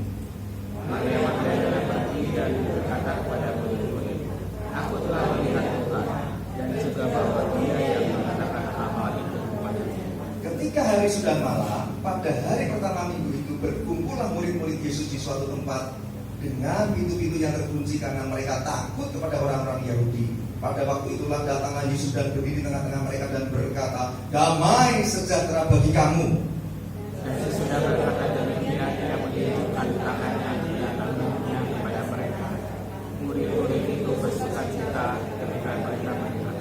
Maria Magdalena pergi dan berkata kepada murid-murid, aku telah melihat Tuhan dan juga bahwa dia yang mengatakan hal itu kepadanya. Ketika hari sudah malam, pada hari pertama minggu itu berkumpullah murid-murid Yesus di suatu tempat dengan pintu-pintu yang terkunci karena mereka takut kepada orang-orang Yahudi. Pada waktu itulah datanglah Yesus dan berdiri di tengah-tengah mereka dan berkata, damai sejahtera bagi kamu. Dan sesudah berkata demikian, ia menunjukkan tangannya dan tangannya kepada mereka. Murid-murid itu bersukacita ketika mereka melihat.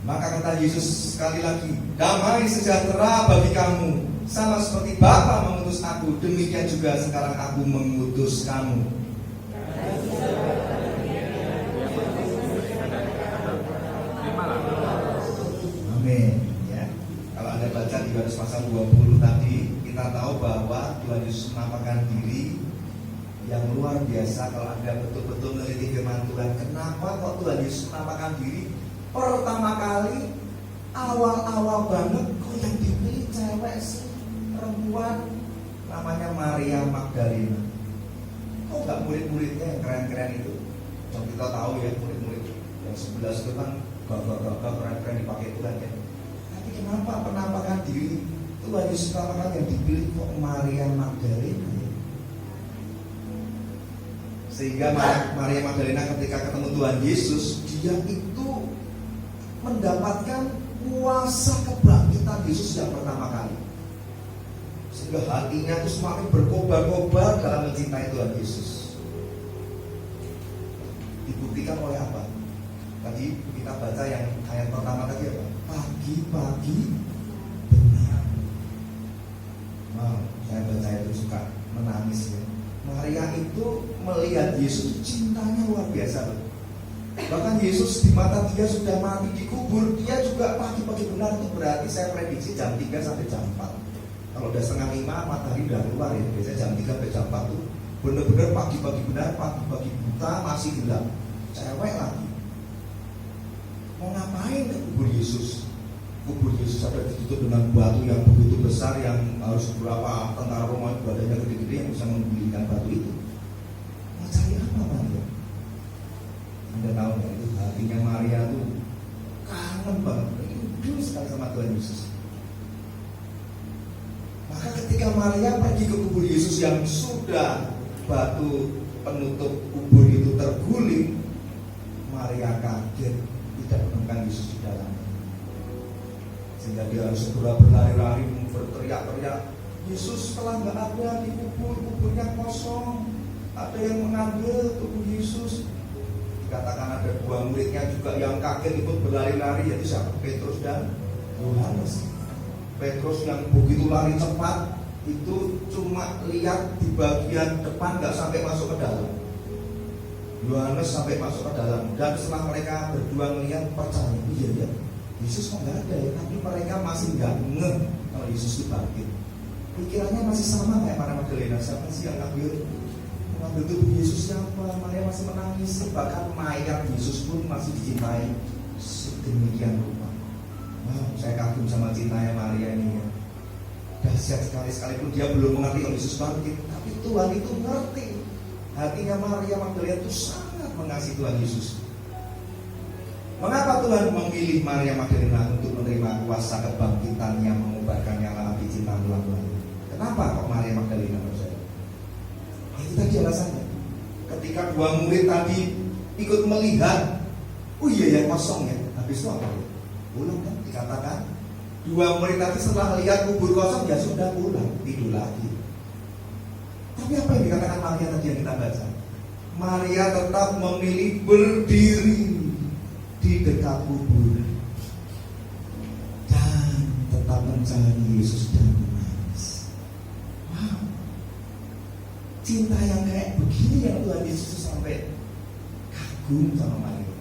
Maka kata Yesus sekali lagi, damai sejahtera bagi kamu. Sama seperti Bapa mengutus aku, demikian juga sekarang aku mengutus kamu. Amin. Ya. Kalau Anda baca di Yohanes pasal 20 tadi, kita tahu bahwa Tuhan Yesus menampakkan diri yang luar biasa. Kalau Anda betul-betul meneliti firman Tuhan, kenapa kok Tuhan Yesus menampakkan diri pertama kali, awal-awal banget, kok yang dipilih cewek sih, perempuan namanya Maria Magdalena. Kok gak murid-muridnya yang keren-keren itu? Yang kita tahu ya, murid-murid yang 11 itu kan gagah-gagah keren-keren dipakai Tuhan ya. Tapi kenapa penampakan diri Tuhan Yesus pertama kali yang dipilih kok Maria Magdalena ya? Sehingga Maria Magdalena ketika ketemu Tuhan Yesus, dia itu mendapatkan kuasa kebangkitan Yesus yang pertama kali. Sehingga hatinya itu semakin berkobar-kobar dalam mencintai Tuhan Yesus. Dibuktikan oleh apa? Tadi kita baca yang ayat pertama tadi apa? Pagi-pagi benar. Wow, saya baca itu suka menangis ya. Maria itu melihat Yesus, cintanya luar biasa loh. Bahkan Yesus di mata dia sudah mati dikubur, dia juga pagi-pagi benar. Itu berarti saya prediksi jam 3 sampai jam 4. Kalau udah setengah 5 matahari udah keluar ya. Biasanya jam 3 sampai jam 4 tuh Bener-bener pagi-pagi benar, pagi-pagi buta, masih gelap. Cewek lagi. Mau ngapain ke kubur Yesus? Kubur Yesus ada ditutup dengan batu yang begitu besar, yang harus berapa tentara Romawi badannya gede-gede yang bisa menggulingkan batu itu. Mau cari apa Maria? Anda tahu nggak, itu hatinya Maria tuh kangen banget, rindu sekali sama Tuhan Yesus. Maka ketika Maria pergi ke kubur Yesus yang sudah batu penutup kubur itu terguling, Maria kaget tidak menemukan Yesus di dalamnya. Sehingga dia harus segera berlari-lari, berteriak-teriak, Yesus telah nggak ada di kubur, kuburnya kosong, ada yang mengambil tubuh Yesus. Dikatakan ada dua muridnya juga yang kaget ikut berlari-lari, yaitu siapa? Petrus dan Yohanes. Petrus yang begitu lari cepat itu cuma lihat di bagian depan, nggak sampai masuk ke dalam. Yohanes sampai masuk ke dalam, dan setelah mereka berdua melihat, percaya, iya ya, Yesus kok nggak ada ya. Tapi mereka masih nggak ngeh kalau Yesus itu bangkit. Pikirannya masih sama kayak para Magdalena, siapa sih yang mengambil tubuh Yesus, siapa? Maria masih menangis. Bahkan mayat Yesus pun masih dicintai sedemikian rupa. Wow, saya kagum sama cintanya Maria ini ya. Dahsyat sekali, sekalipun dia belum mengerti kalau Yesus bangkit, tapi Tuhan itu ngerti. Hatinya Maria Magdalena itu sangat mengasihi Tuhan Yesus. Mengapa Tuhan memilih Maria Magdalena untuk menerima kuasa kebangkitan yang mengobarkan nyala api cinta ulang-ulang? Kenapa kok Maria Magdalena percaya? Itu tadi alasannya. Ketika dua murid tadi ikut melihat, oh iya ya kosong ya. Habis itu apa ya? Pulang kan, dikatakan dua murid tadi setelah lihat kubur kosong ya sudah pulang, tidur lagi. Tapi apa yang dikatakan Maria tadi yang kita baca? Maria tetap memilih berdiri di dekat kubur dan tetap mencari Yesus dan menangis. Wow, cinta yang kayak begini yang Tuhan Yesus sampai kagum sama Maria.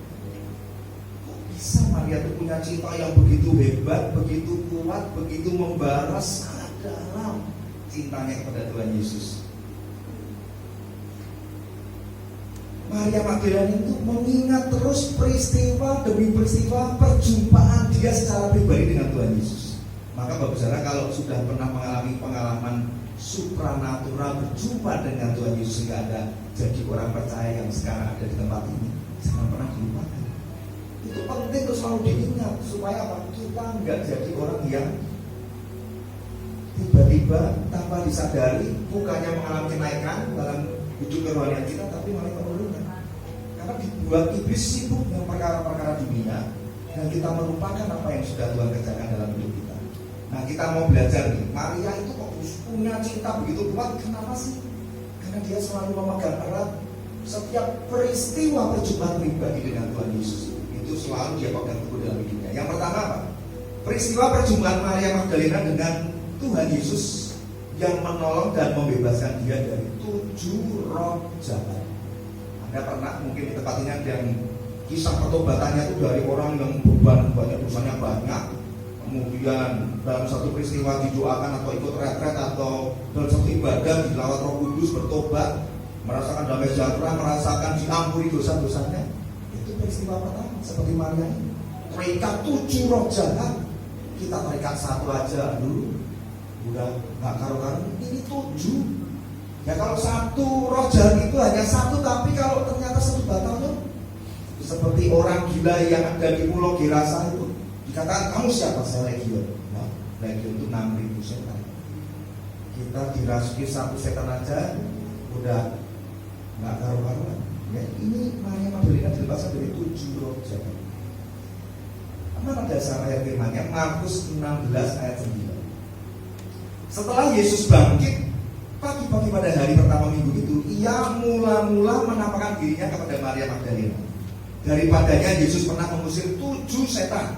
Kok bisa Maria itu punya cinta yang begitu hebat, begitu kuat, begitu membara, sangat dalam cintanya kepada Tuhan Yesus. Maria Magdalena itu mengingat terus peristiwa demi peristiwa perjumpaan dia secara pribadi dengan Tuhan Yesus. Maka Bapak Saudara, kalau sudah pernah mengalami pengalaman supranatural berjumpa dengan Tuhan Yesus sehingga ada jadi orang percaya yang sekarang ada di tempat ini, jangan pernah dilupakan. Itu penting untuk selalu diingat supaya apa? Kita nggak jadi orang yang tiba-tiba tanpa disadari bukannya mengalami kenaikan dalam hidup kerohanian kita, tapi malah penurunan. Karena dibuat iblis sibuk dengan perkara-perkara dunia dan kita melupakan apa yang sudah Tuhan kerjakan dalam hidup kita. Nah, kita mau belajar nih, Maria itu kok punya cinta begitu kuat, kenapa sih? Karena dia selalu memegang erat setiap peristiwa perjumpaan pribadi dengan Tuhan Yesus. Itu selalu dia pegang teguh dalam hidupnya. Yang pertama apa? Peristiwa perjumpaan Maria Magdalena dengan Tuhan Yesus yang menolong dan membebaskan dia dari 7 roh jahat. Anda pernah mungkin di tempat ini ada yang kisah pertobatannya itu dari orang yang beban banyak, dosanya banyak, kemudian dalam satu peristiwa didoakan atau ikut retret atau dalam satu ibadah dilawat Roh Kudus, bertobat, merasakan damai sejahtera, merasakan diampuni dosa-dosanya. Itu peristiwa pertama. Seperti Maria ini terikat 7 roh jahat, kita terikat 1 aja dulu udah nggak karu-karu, ini 7. Ya kalau 1 roh jahat itu hanya 1, tapi kalau ternyata 1 batangnya seperti orang gila yang ada di Pulau Gerasa itu, dikatakan kamu siapa? Saya Legion. Nah, Legion itu 6.000 setan. Kita dirasuki 1 setan aja udah nggak karu-karuan. Ya, ini Maria Magdalena dibebaskan dari 7 roh jahat. Mana dasar ayat firman-Nya? Markus 16 ayat 9. Setelah Yesus bangkit pagi-pagi pada hari pertama minggu itu, ia mula-mula menampakkan dirinya kepada Maria Magdalena. Daripadanya Yesus pernah mengusir 7 setan.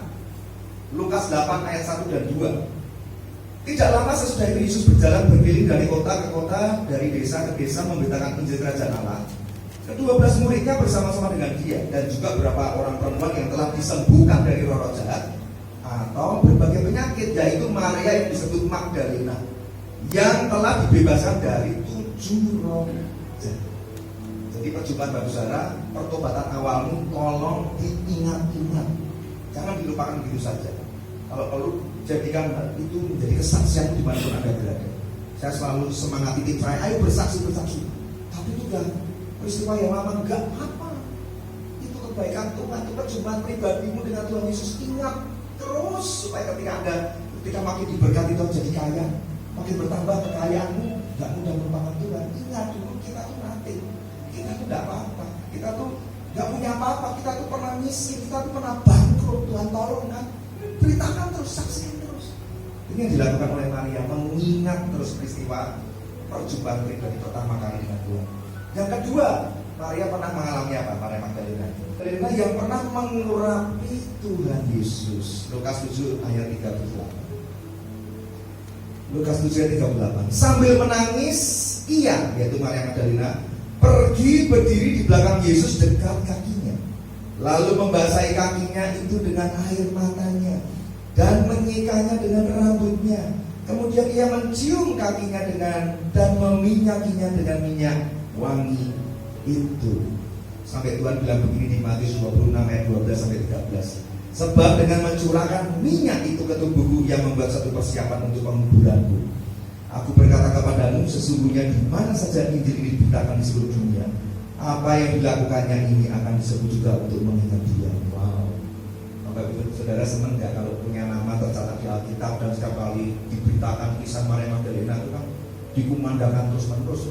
Lukas 8 ayat 1 dan 2. Tidak lama sesudah itu Yesus berjalan berkeliling dari kota ke kota, dari desa ke desa memberitakan Injil Kerajaan Allah. Ke-12 muridnya bersama-sama dengan dia dan juga beberapa orang perempuan yang telah disembuhkan dari roh-roh jahat atau berbagai penyakit, yaitu Maria yang disebut Magdalena yang telah dibebaskan dari 7 roh Jadi perjumpaan Bapak Saudara, pertobatan awalmu tolong diingat-ingat, jangan dilupakan begitu saja. Kalau perlu jadikan itu menjadi kesaksian dimanapun Anda berada. Saya selalu semangati tim saya, ayo bersaksi. Tapi itu udah peristiwa yang lama, enggak apa. Itu kebaikan Tuhan, itu perjumpaan pribadimu dengan Tuhan Yesus. Ingat terus supaya ketika makin diberkati Tuhan jadi kaya, makin bertambah kekayaanmu, enggak mudah melupakan Tuhan. Ingat dulu kita tuh nanti, kita tuh enggak apa-apa, kita tuh enggak punya apa-apa, kita tuh pernah miskin, kita tuh pernah bangkrut. Tuhan tolong kan, beritakan terus, saksikan terus. Ini yang dilakukan oleh Maria, mengingat terus peristiwa perjumpaan pribadi pertama kali dengan Tuhan. Yang kedua, Maria pernah mengalami apa? Maria Magdalena yang pernah mengurapi Tuhan Yesus. Lukas 7 ayat 38. Lukas 7 ayat 38. Sambil menangis, ia, yaitu Maria Magdalena, pergi berdiri di belakang Yesus dekat kakinya, lalu membasahi kakinya itu dengan air matanya dan menyikanya dengan rambutnya. Kemudian ia mencium kakinya dan meminyakinya dengan minyak wangi itu. Sampai Tuhan bilang begini di Matius 26 ayat 12 sampai 13. Sebab dengan mencurahkan minyak itu ke tubuhku, yang membuat satu persiapan untuk penguburanku. Aku berkata kepadamu, sesungguhnya di mana saja Injil ini diberitakan di seluruh dunia, apa yang dilakukannya ini akan disebut juga untuk mengingat dia. Wow. Bapak Ibu Saudara senang nggak kalau punya nama tercatat di Alkitab dan setiap kali diberitakan kisah Maria Magdalena itu kan dikumandangkan terus-menerus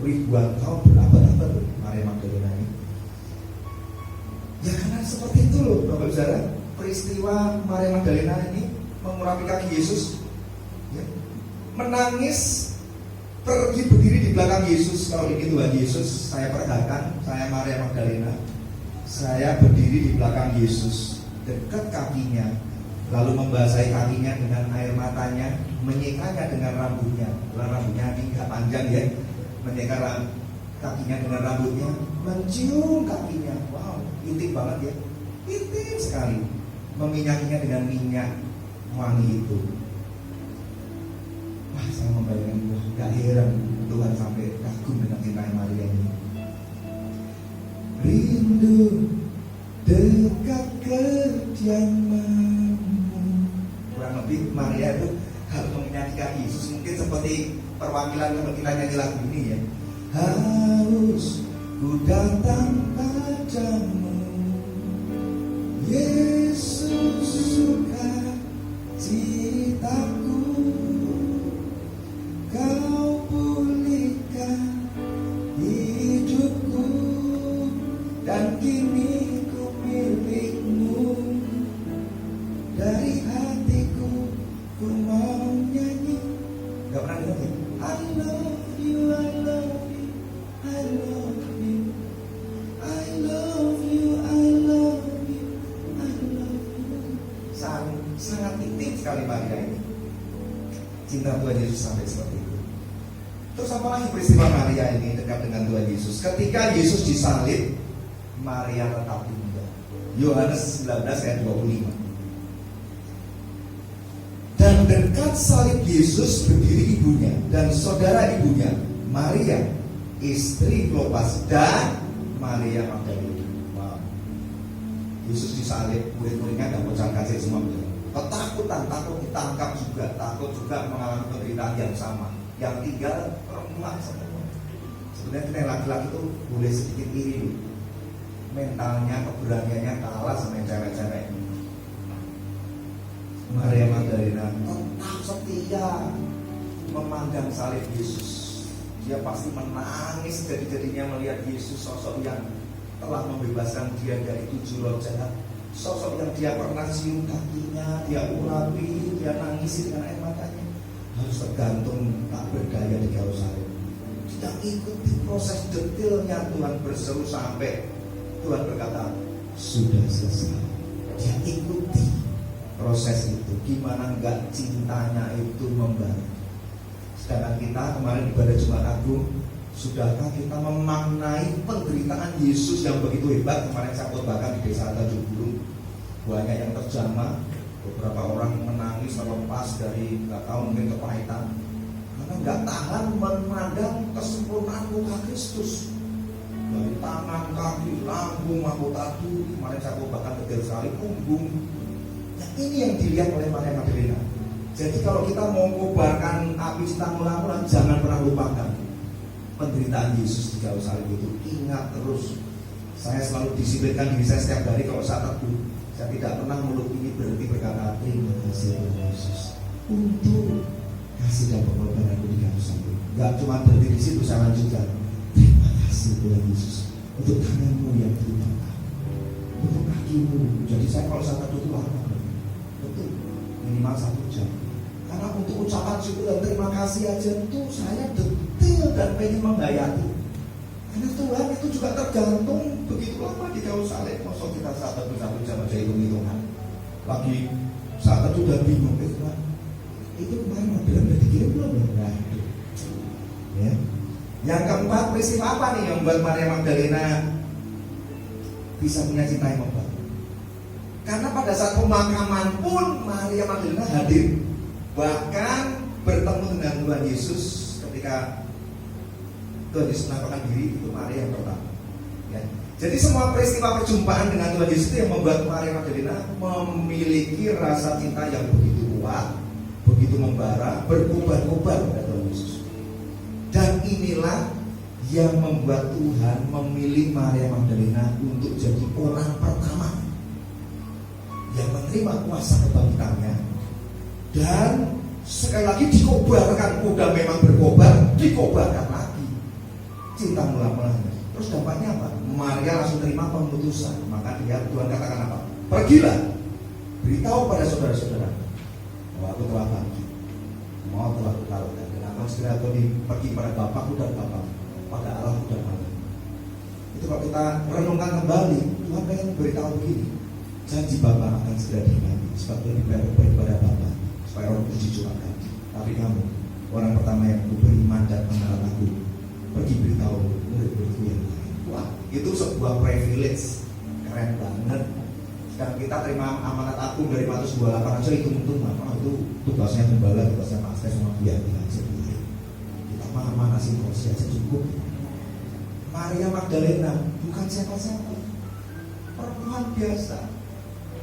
ribuan tahun, berabad-abad Maria Magdalena ini. Ya karena seperti itu loh Bapak Ibu Saudara, peristiwa Maria Magdalena ini mengurapi kaki Yesus, ya, menangis, pergi berdiri di belakang Yesus. Kalau ini Tuhan Yesus, saya perhatikan, saya Maria Magdalena, saya berdiri di belakang Yesus, dekat kakinya, lalu membasahi kakinya dengan air matanya, menyikanya dengan rambutnya. Rambutnya ini nggak panjang ya, menyika kakinya dengan rambutnya, mencium kakinya. Wow, intim banget ya, intim sekali. Meminyakinya dengan minyak wangi itu. Wah, saya membayangkan, gak heran Tuhan sampai kagum dengan cinta Maria ini. Rindu dekat kediamanmu. Kurang lebih Maria itu harus meminyakikan kaki Yesus. Mungkin seperti perwakilan kalau kita nyanyi lagu ini ya. Harus ku datang padamu, Yesus suka citaku. Kau pulihkan hidupku, dan kini ku milikmu. Dari hatiku ku mau nyanyi. Gak pernah dengar ya? I love you, I love you, I love you, I love you, I love you, I love you. Sangat intim sekali Maria ini. Cinta Tuhan Yesus sampai seperti itu. Terus apa lagi peristiwa Maria ini dekat dengan Tuhan Yesus? Ketika Yesus disalib, Maria tetap tinggal. Yohanes 19 ayat 25. Dan dekat salib Yesus berdiri ibunya dan saudara ibunya, Maria, istri Klopas, dan Maria Magdalena. Wow. Yesus disalib, murid-muridnya dan bocah kecil semua ketakutan, takut ditangkap juga, takut juga mengalami penderitaan yang sama. Yang tinggal perempuan semua. Sebenarnya kita yang laki-laki itu boleh sedikit iri, mentalnya, keberaniannya kalah sama yang cewek-cewek. Maria Magdalena tetap setia memandang salib Yesus. Dia pasti menangis jadi-jadinya melihat Yesus, sosok yang telah membebaskan dia dari 7 roh jahat. Sosok yang dia pernah cium kakinya, dia urapi, dia nangisi dengan air matanya. Harus tergantung tak berdaya di kayu salib. Tidak ikuti proses detailnya. Tuhan berseru sampai Tuhan berkata sudah selesai. Dia ikuti proses itu. Gimana enggak cintanya itu membara. Sedangkan kita kemarin ibadah Jumat Agung, sudahkah kita memaknai penderitaan Yesus yang begitu hebat? Kemarin saya khotbahkan di desa Tanjung Burung, banyak yang terjamah, beberapa orang menangis melepas dari nggak tahu mungkin kepahitan karena nggak tahan memandang kesempurnaan muka Kristus. dari tangan, kaki, lambung, mahkota tubuh. Kemarin saya bahkan detail sekali punggung. Nah, ini yang dilihat oleh Maria Magdalena. Jadi kalau kita mau mengobarkan api cinta mula-mula, jangan pernah lupakan penderitaan Yesus di kayu salib itu. Ingat terus. Saya selalu disiplinkan diri saya setiap hari kalau saat teduh. Saya tidak pernah mulut ini berhenti berkata terima kasih Tuhan Yesus untuk kasih dan pengorbananmu di kayu salib. Gak cuma berhenti di situ, saya lanjutkan. Terima kasih Tuhan Yesus untuk tanganmu yang terluka, untuk kakimu. Jadi saya kalau saat teduh itu lama, betul, minimal 1 jam. Karena untuk ucapan syukur dan terima kasih aja itu saya detail dan pengen menghayati. Karena Tuhan itu juga tergantung begitu lama di kayu salib. Masuk kita saat teduh 1 jam aja hitung-hitungan. Lagi saat teduh udah bingung, Tuhan itu kemarin mobil udah dikirim belum ya? Ya. Yang keempat, peristiwa apa nih yang membuat Maria Magdalena bisa punya cinta yang hebat? Karena pada saat pemakaman pun Maria Magdalena hadir, bahkan bertemu dengan Tuhan Yesus ketika Tuhan Yesus menampakkan diri. Itu Maria yang pertama. Ya. Jadi semua peristiwa perjumpaan dengan Tuhan Yesus itu yang membuat Maria Magdalena memiliki rasa cinta yang begitu kuat, begitu membara, berkobar-kobar pada Tuhan Yesus. Dan inilah yang membuat Tuhan memilih Maria Magdalena untuk jadi orang pertama yang menerima kuasa kebangkitannya. Dan sekali lagi dikobarkan, udah memang berkobar, dikobarkan lagi cinta mula-mulanya. Terus dampaknya apa? Maria langsung terima pemutusan. Maka dia, Tuhan katakan apa? Pergilah, beritahu pada saudara-saudara bahwa aku telah bangkit, mau telah kutalkan. Segera kau pergi pada Bapakku dan Bapakmu, pada Allahku dan Allah. Itu kalau kita renungkan kembali, Tuhan pengen beritahu begini, janji Bapa akan segera digenapi, sebab lebih baik kepada Bapa, supaya Roh Kudus dicurahkan. Tapi kamu, orang pertama yang beriman dan mengenal aku, pergi beritahu murid-muridku yang lain. Wah, itu sebuah privilege, keren banget. Sekarang kita terima amanat agung dari Matius 28 aja, hitung-hitung, itu tugasnya gembala, tugasnya pastor, semua biar kita aja. Manasin kursi aja cukup. Maria Magdalena bukan siapa-siapa, perempuan biasa.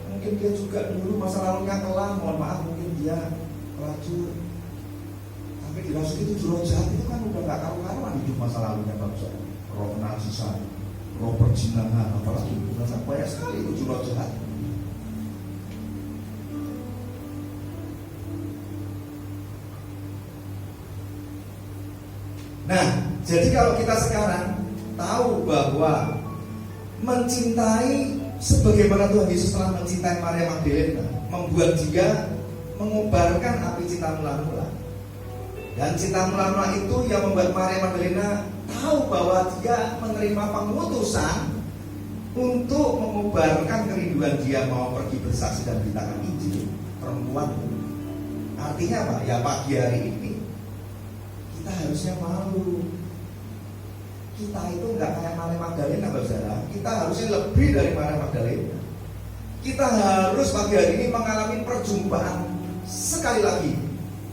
Mungkin dia juga dulu masa lalunya kelam, mohon maaf, mungkin dia pelacur. Tapi dirasuk itu roh jahat itu kan udah gak karu-karuan hidup masa lalunya bangsa. Roh najisan, roh perjinahan, apalagi bukan banyak sekali itu roh jahat. Nah, jadi kalau kita sekarang tahu bahwa mencintai sebagaimana Tuhan Yesus telah mencintai Maria Magdalena, membuat dia mengobarkan api cinta mula-mula. Dan cinta mula-mula itu yang membuat Maria Magdalena tahu bahwa dia menerima pengutusan untuk mengobarkan kerinduan dia mau pergi bersaksi dan beritakan Injil. Perempuan, artinya apa? Ya pagi hari ini kita harusnya malu. Kita itu nggak kayak Maria Magdalena, saudara. Kita harusnya lebih dari Maria Magdalena. Kita harus pagi hari ini mengalami perjumpaan sekali lagi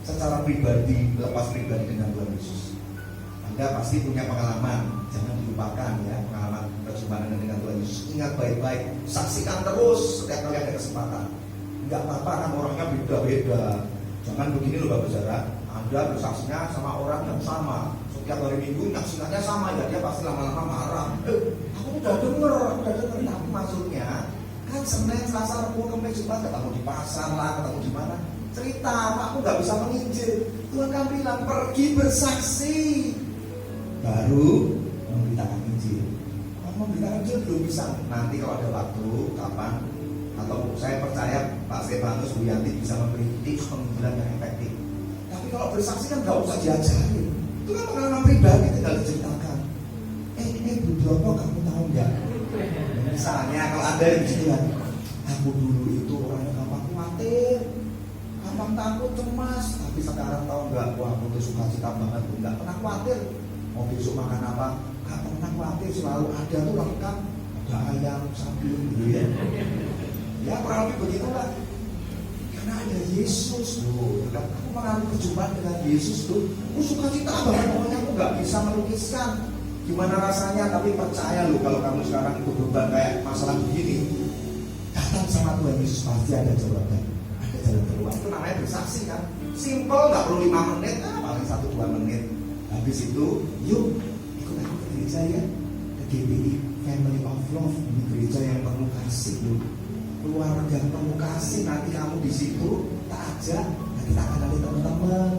secara pribadi, lepas pribadi dengan Tuhan Yesus. Anda pasti punya pengalaman, jangan dilupakan ya, pengalaman perjumpaan dengan Tuhan Yesus. Ingat baik-baik, saksikan terus setiap kali ada kesempatan. Nggak apa-apa kan orangnya beda-beda. Jangan begini loh Bapak Saudara. Anda bersaksinya sama orang yang sama, setiap hari Minggu nyaksikannya sama, ya dia pasti lama-lama marah. Aku udah denger, tapi maksudnya kan Senin, Selasa, Rabu, Kamis, Jumat ketemu di pasar lah, ketemu di mana? Cerita, Pak, aku nggak bisa menginjil. Tuhan kan bilang pergi bersaksi, baru memberitakan Injil. Kalau memberitakan Injil belum bisa. Nanti kalau ada waktu, kapan? Atau saya percaya Pak Stefanus, Bu Yanti bisa memberi tips penginjilan yang efektif. Tapi kalau bersaksi kan nggak usah diajarin. Itu kan pengalaman pribadi, tinggal diceritakan. Bu Broto, kamu tahu nggak? Misalnya kalau ada yang gitu kan, aku dulu itu orangnya gampang khawatir, gampang takut, cemas. Tapi sekarang tahu nggak? Wah, aku tuh suka cita banget, nggak pernah khawatir. Mau besok makan apa? Nggak pernah khawatir, selalu ada tuh lengkap. Ada ayam, sapi, gitu ya. Ya kurang lebih begitulah. Karena ada Yesus loh. Aku mengalami perjumpaan dengan Yesus tuh. Aku suka cita banget, pokoknya aku nggak bisa melukiskan Gimana rasanya, tapi percaya loh kalau kamu sekarang itu beban kayak masalah begini, datang sama Tuhan Yesus pasti ada jawaban, ada jalan keluar. Itu namanya bersaksi kan. Simple, nggak perlu 5 menit, paling 1-2 menit. Habis itu, yuk ikut aku ke gereja ya, ke GBI Family of Love, ini gereja yang penuh kasih loh. Keluarga penuh kasih, nanti kamu di situ tak ajak, nanti tak kenali teman-teman,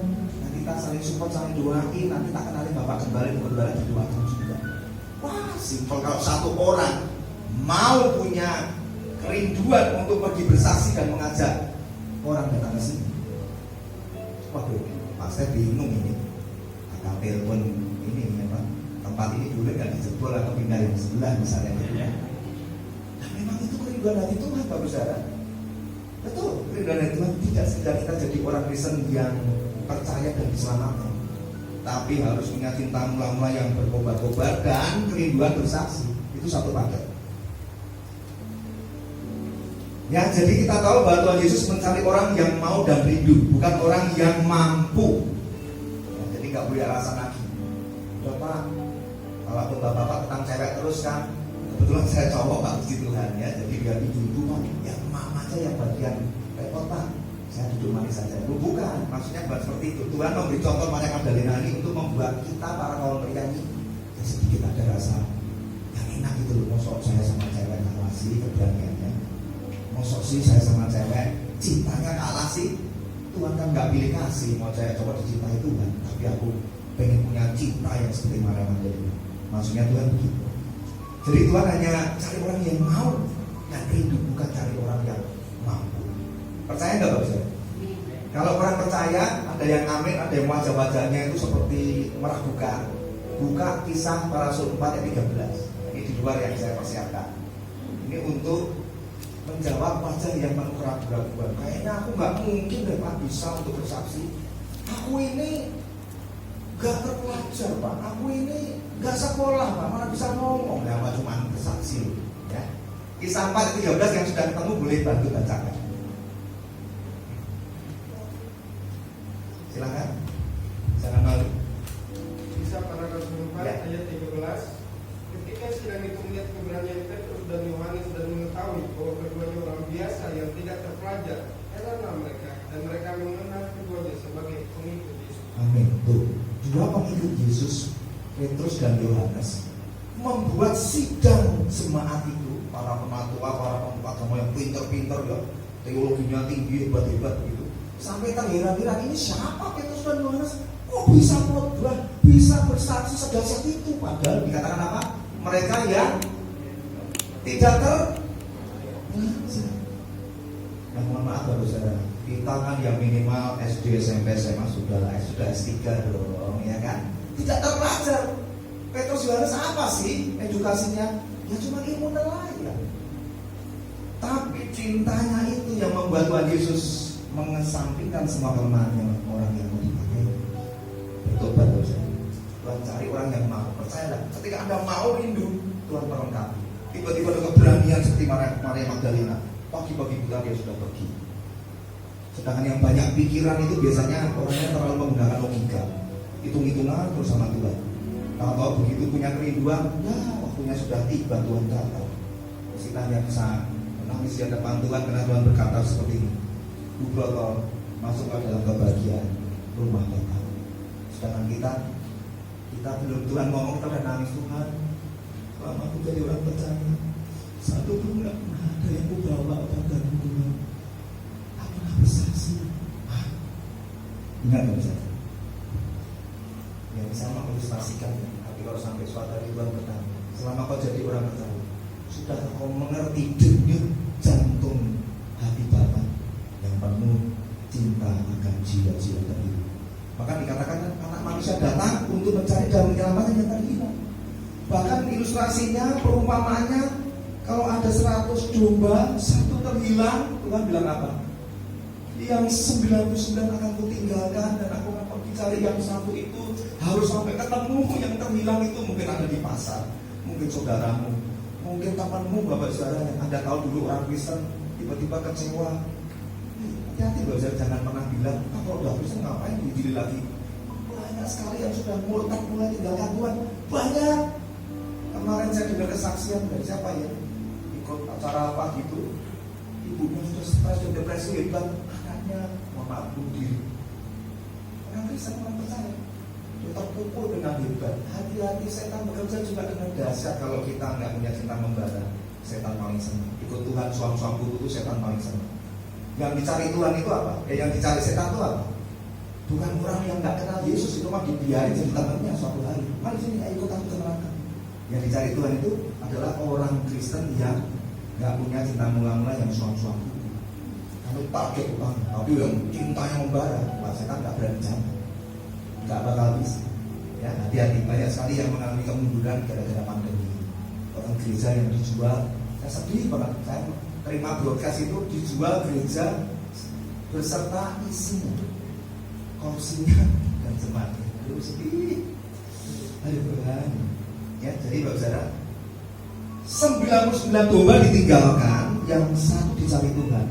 nanti kita saling support, saling doain, nanti tak kenali Bapak Gembala didoakan juga. Wah, simpel. Kalau satu orang mau punya kerinduan untuk pergi bersaksi dan mengajak orang datang ke sini, waduh, Pak saya bingung ini. Akan telepon ini apa? Tempat ini dulu kan dijebol atau pindah yang sebelah misalnya. Nah, memang itu kerinduan hati Tuhan, Pak Saudara. Betul, kerinduan hati Tuhan tidak sekedar kita jadi orang Kristen yang percaya dan diselamatkan, tapi harus punya cinta mula-mula yang berkobar-kobar dan kerinduan bersaksi. Itu satu paket. Ya, jadi kita tahu bahwa Tuhan Yesus mencari orang yang mau dan rindu, bukan orang yang mampu. Ya, jadi nggak boleh alasan lagi. Bapak, kalau bapak tentang cewek terus kan, kebetulan saya cowok Pak, puji Tuhan ya. Jadi biar ibu-ibu Pak, ya mama aja yang bagian repot Pak. Saya duduk manis saja. Bukan, maksudnya bukan seperti itu. Tuhan memberi contoh Maria Magdalena ini untuk membuat kita para kaum pria ini ya sedikit ada rasa yang enak gitu loh. Mosok saya sama cewek kalah sih keberaniannya. Mosok sih saya sama cewek cintanya kalah sih. Tuhan kan nggak pilih kasih mau cewek cowok dicintai Tuhan, tapi aku pengen punya cinta yang seperti Maria Magdalena. Maksudnya Tuhan begitu. Jadi Tuhan hanya cari orang yang mau dan rindu, bukan cari orang yang mampu. Percaya nggak Bapak? Kalau orang percaya, ada yang amin, ada yang wajah-wajahnya itu seperti meragukan. Buka Kisah Para Rasul 4 ayat 13. Ini di luar yang saya persiapkan. Ini untuk menjawab wajah yang penuh keraguan. Kayaknya aku nggak mungkin deh Pak bisa untuk bersaksi. Aku ini nggak terpelajar Pak. Aku ini nggak sekolah Pak. Mana bisa ngomong? Ya Pak, cuma bersaksi. Ya. Kisah 4 ayat 13 yang sudah ketemu boleh bantu bacakan. Silakan, jangan malu. Kisah Para Rasul 4 Ya. ayat 13. Ketika sedang itu melihat keberanian Petrus dan Yohanes dan mengetahui bahwa keduanya orang biasa yang tidak terpelajar, heranlah mereka dan mereka mengenal keduanya sebagai pengikut Yesus. Amin. Tuh, dua pengikut Yesus, Petrus dan Yohanes, membuat sidang jemaat itu, para penatua, para pemuka agama yang pintar-pintar ya, teologinya tinggi, hebat-hebat gitu. Sampai terheran-heran, ini siapa Petrus dan Yohanes? Kok bisa khotbah, bisa bersaksi sedahsyat itu? Padahal dikatakan apa? Mereka yang tidak terpelajar. Nah, mohon maaf Bapak Saudara, kita kan yang minimal SD, SMP, SMA sudah S3 dong, ya kan? Tidak terpelajar. Petrus Yohanes apa sih edukasinya? Ya cuma ilmu nelayan. Tapi cintanya itu yang membuat Tuhan Yesus mengesampingkan semua kelemahannya orang yang mau dipakai. Bertobat saja. Tuhan cari orang yang mau. Percayalah, ketika Anda mau rindu, Tuhan perlengkapi. Tiba-tiba ada keberanian seperti Maria Magdalena. Pagi-pagi buta dia sudah pergi. Sedangkan yang banyak pikiran itu biasanya orangnya terlalu menggunakan logika, hitung-hitungan terus sama Tuhan. Kalau begitu punya kerinduan, ya waktunya sudah tiba, Tuhan datang. Kita hanya bisa menangis di hadapan Tuhan karena Tuhan berkata seperti ini. Bubroto masuk ke dalam kebahagiaan rumah Bapa. Sedangkan kita belum Tuhan ngomong, kita udah nangis. Tuhan, selama aku jadi orang percaya, satu pun nggak pernah ada yang aku bawa padamu Tuhan. Aku nggak bisa sih. Ingat nggak bisa? Ya bisa mengilustrasikan. Tapi kalau sampai suatu hari Tuhan bertanya, selama kau jadi orang percaya, sudah kau mengerti denyut jantung hati Bapa yang penuh cinta akan jiwa-jiwa terhidup. Maka dikatakan anak manusia datang untuk mencari dan menyelamatkan yang terhilang. Bahkan ilustrasinya, perumpamaannya, kalau ada 100 domba, satu terhilang, Tuhan bilang apa? Yang 99 akan kutinggalkan dan aku akan pergi cari yang satu itu. Harus sampai ketemu yang terhilang itu. Mungkin ada di pasar, mungkin saudaramu, mungkin temanmu, bapak saudara yang Anda tahu dulu orang Kristen, tiba-tiba kecewa. Hati-hati loh, jangan pernah bilang, kalau udah Kristen ngapain didiri lagi. Banyak sekali yang sudah murtad mulai tinggalkan Tuhan. Banyak. Kemarin saya dengar kesaksian dari siapa ya, ikut acara apa gitu, ibunya sudah stres dan depresi hebat, anaknya mohon maaf bunuh diri. Orang Kristen, orang percaya, dia terpukul dengan hebat. Hati-hati, setan bekerja juga dengan dahsyat. Kalau kita nggak punya cinta membara, setan paling senang. Ikut Tuhan suam-suam itu setan paling senang. Yang dicari Tuhan itu apa? Yang dicari setan itu apa? Bukan orang yang nggak kenal Yesus, itu mah dibiarin jadi temannya suatu hari. Mari sini, ayo ikut aku ke neraka. Yang dicari Tuhan itu adalah orang Kristen yang nggak punya cinta mula-mula yang suam-suam. Kalau target Tuhan, tapi yang cintanya membara, wah setan nggak berani campur, nggak bakal bisa. Ya, hati-hati, banyak sekali yang mengalami kemunduran gara-gara pandemi. Orang gereja yang dijual, saya sedih banget. Saya terima broadcast itu dijual gereja beserta isinya, kursinya dan jemaatnya. Aduh sedih. Aduh Tuhan. Ya, jadi Bapak Saudara, 99 domba ditinggalkan, yang satu dicari Tuhan.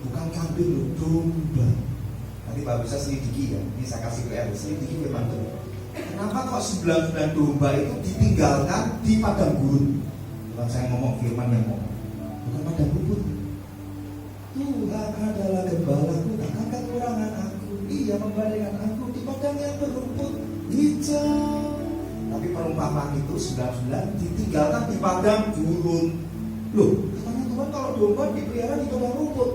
Bukan kambing loh, domba. Nanti Bapak bisa selidiki ya. Ini saya kasih PR, selidiki firman Tuhan. Kenapa kok 99 domba itu ditinggalkan di padang gurun? Bukan saya ngomong, firman yang ngomong. Bukan padang rumput. Tuhan adalah gembalaku, tak akan kekurangan aku. Ia memberikan aku di padang yang berumput hijau. Tapi perumpamaan itu 99 ditinggalkan di padang gurun. Loh, katanya Tuhan kalau domba dipelihara di padang rumput.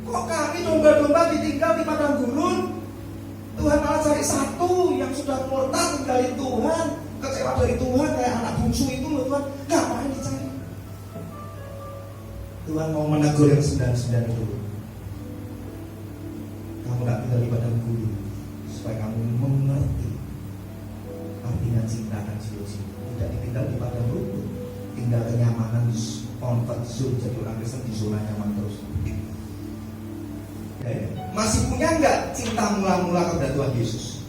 Kok kami domba-domba ditinggal di padang gurun? Tuhan malah cari satu yang sudah murtad tinggalin Tuhan, kecewa dari Tuhan kayak anak bungsu itu loh Tuhan. Ngapain dicari? Tuhan mau menegur yang 99 itu. Kamu gak tinggal di padang gurun, supaya kamu mengerti artinya cinta dan silu-silu. Tidak ditinggal di padang rumput, tinggal kenyamanan di comfort zone. Jadi orang Kristen di zona nyaman terus. Masih punya nggak cinta mula-mula kepada Tuhan Yesus?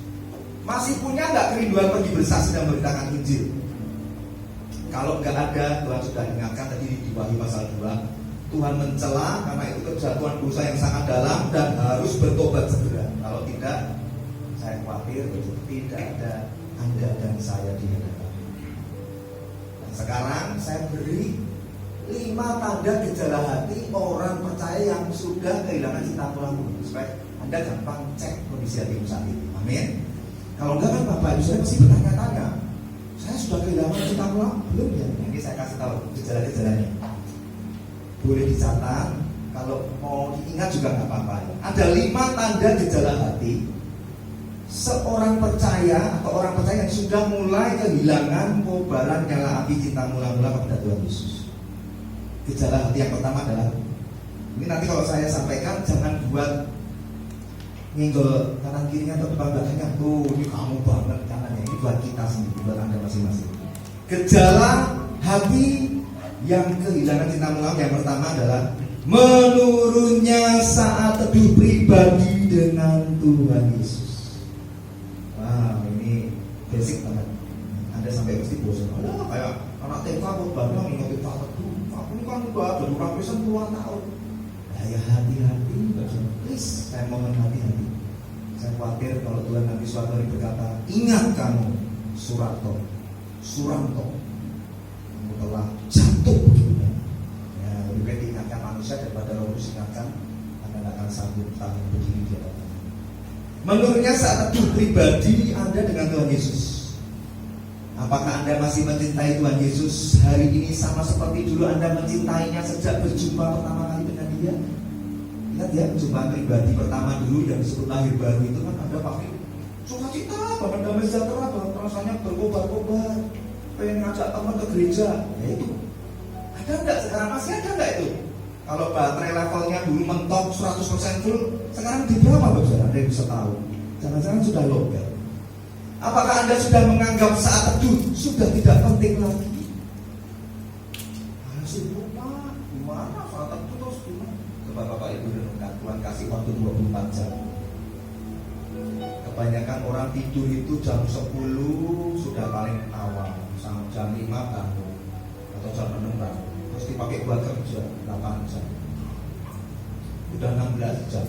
Masih punya nggak kerinduan pergi bersaksi dan memberitakan Injil? Kalau nggak ada, Tuhan sudah ingatkan tadi di Wahyu pasal 2, Tuhan mencela karena itu kejatuhan dosa yang sangat dalam dan harus bertobat segera. Kalau tidak, saya khawatir tidak ada Anda dan saya di hadapan. Nah, sekarang saya beri 5 tanda gejala hati orang percaya yang sudah kehilangan cinta mula-mula, supaya Anda gampang cek kondisi hatimu saat ini. Amin. Kalau enggak kan Bapak Ibu saya mesti bertanya-tanya, saya sudah kehilangan cinta mula belum ya? Ini saya kasih tahu gejala-gejalanya. Boleh dicatat, kalau mau diingat juga nggak apa-apa. Ada 5 tanda gejala hati seorang percaya atau orang percaya yang sudah mulai kehilangan kobaran nyala api cinta mula-mula kepada Tuhan Yesus. Gejala hati yang pertama adalah, ini nanti kalau saya sampaikan jangan buat nyenggol kanan kirinya atau depan belakangnya. Tuh ini kamu banget kanannya, ini buat kita sendiri, buat Anda masing-masing. Gejala hati yang kehilangan cinta mula yang pertama adalah menurunnya saat teduh pribadi dengan Tuhan Yesus. Wow, ini basic banget. Anda sampai pasti bosan. Ada kayak anak TK buat banyak ingetin Pak Teduh. Aku ini kan udah jadi orang Kristen puluhan tahun. Ya hati-hati, please, saya mohon hati-hati. Saya khawatir kalau Tuhan nanti suatu hari berkata, ingat kamu Suranto, kamu telah jatuh begini. Ya, lebih baik diingatkan manusia daripada Roh Kudus ingatkan, Anda tidak akan sanggup tahan berdiri di hadapan. Menurutnya saat teduh pribadi Anda dengan Tuhan Yesus. Apakah Anda masih mencintai Tuhan Yesus hari ini sama seperti dulu Anda mencintainya sejak berjumpa pertama kali dengan Dia? Ingat ya, perjumpaan pribadi pertama dulu yang disebut lahir baru itu kan Anda pakai sukacita, bahkan damai sejahtera, bahkan rasanya berkobar-kobar, pengen ngajak teman ke gereja. Ya itu. Ada enggak sekarang? Masih ada enggak itu? Kalau baterai levelnya dulu mentok 100% full, sekarang di berapa Bapak? Anda bisa tahu. Jangan-jangan sudah logam. Apakah Anda sudah menganggap saat teduh sudah tidak penting lagi? Sibuk Pak, gimana saat teduh terus gimana? Coba Bapak Ibu renungkan, Tuhan kasih waktu 24 jam. Kebanyakan orang tidur itu jam 10 sudah paling awal, sama jam 5 bangun atau jam 6 bangun. Terus dipakai buat kerja 8 jam. Udah 16 jam,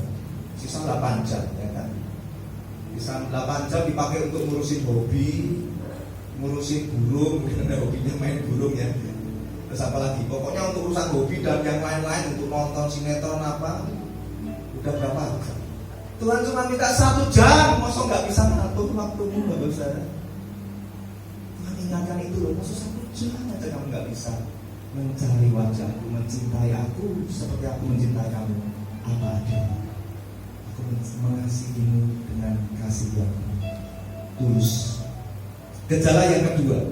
sisa 8 jam ya kan? Bisa 8 jam dipakai untuk ngurusin hobi, ngurusin burung, hobinya main burung ya. Terus apalagi, pokoknya untuk urusan hobi dan yang lain-lain, untuk nonton sinetron apa, udah berapa? Tuhan cuma minta 1 jam, masa nggak bisa ngatur waktumu, Bapak Saudara? Tuhan ingatkan itu loh, masa 1 jam aja kamu nggak bisa mencari wajahku, mencintai aku seperti aku mencintai kamu. Apa adanya? Aku mengasihimu dengan kasih yang tulus. Gejala yang kedua,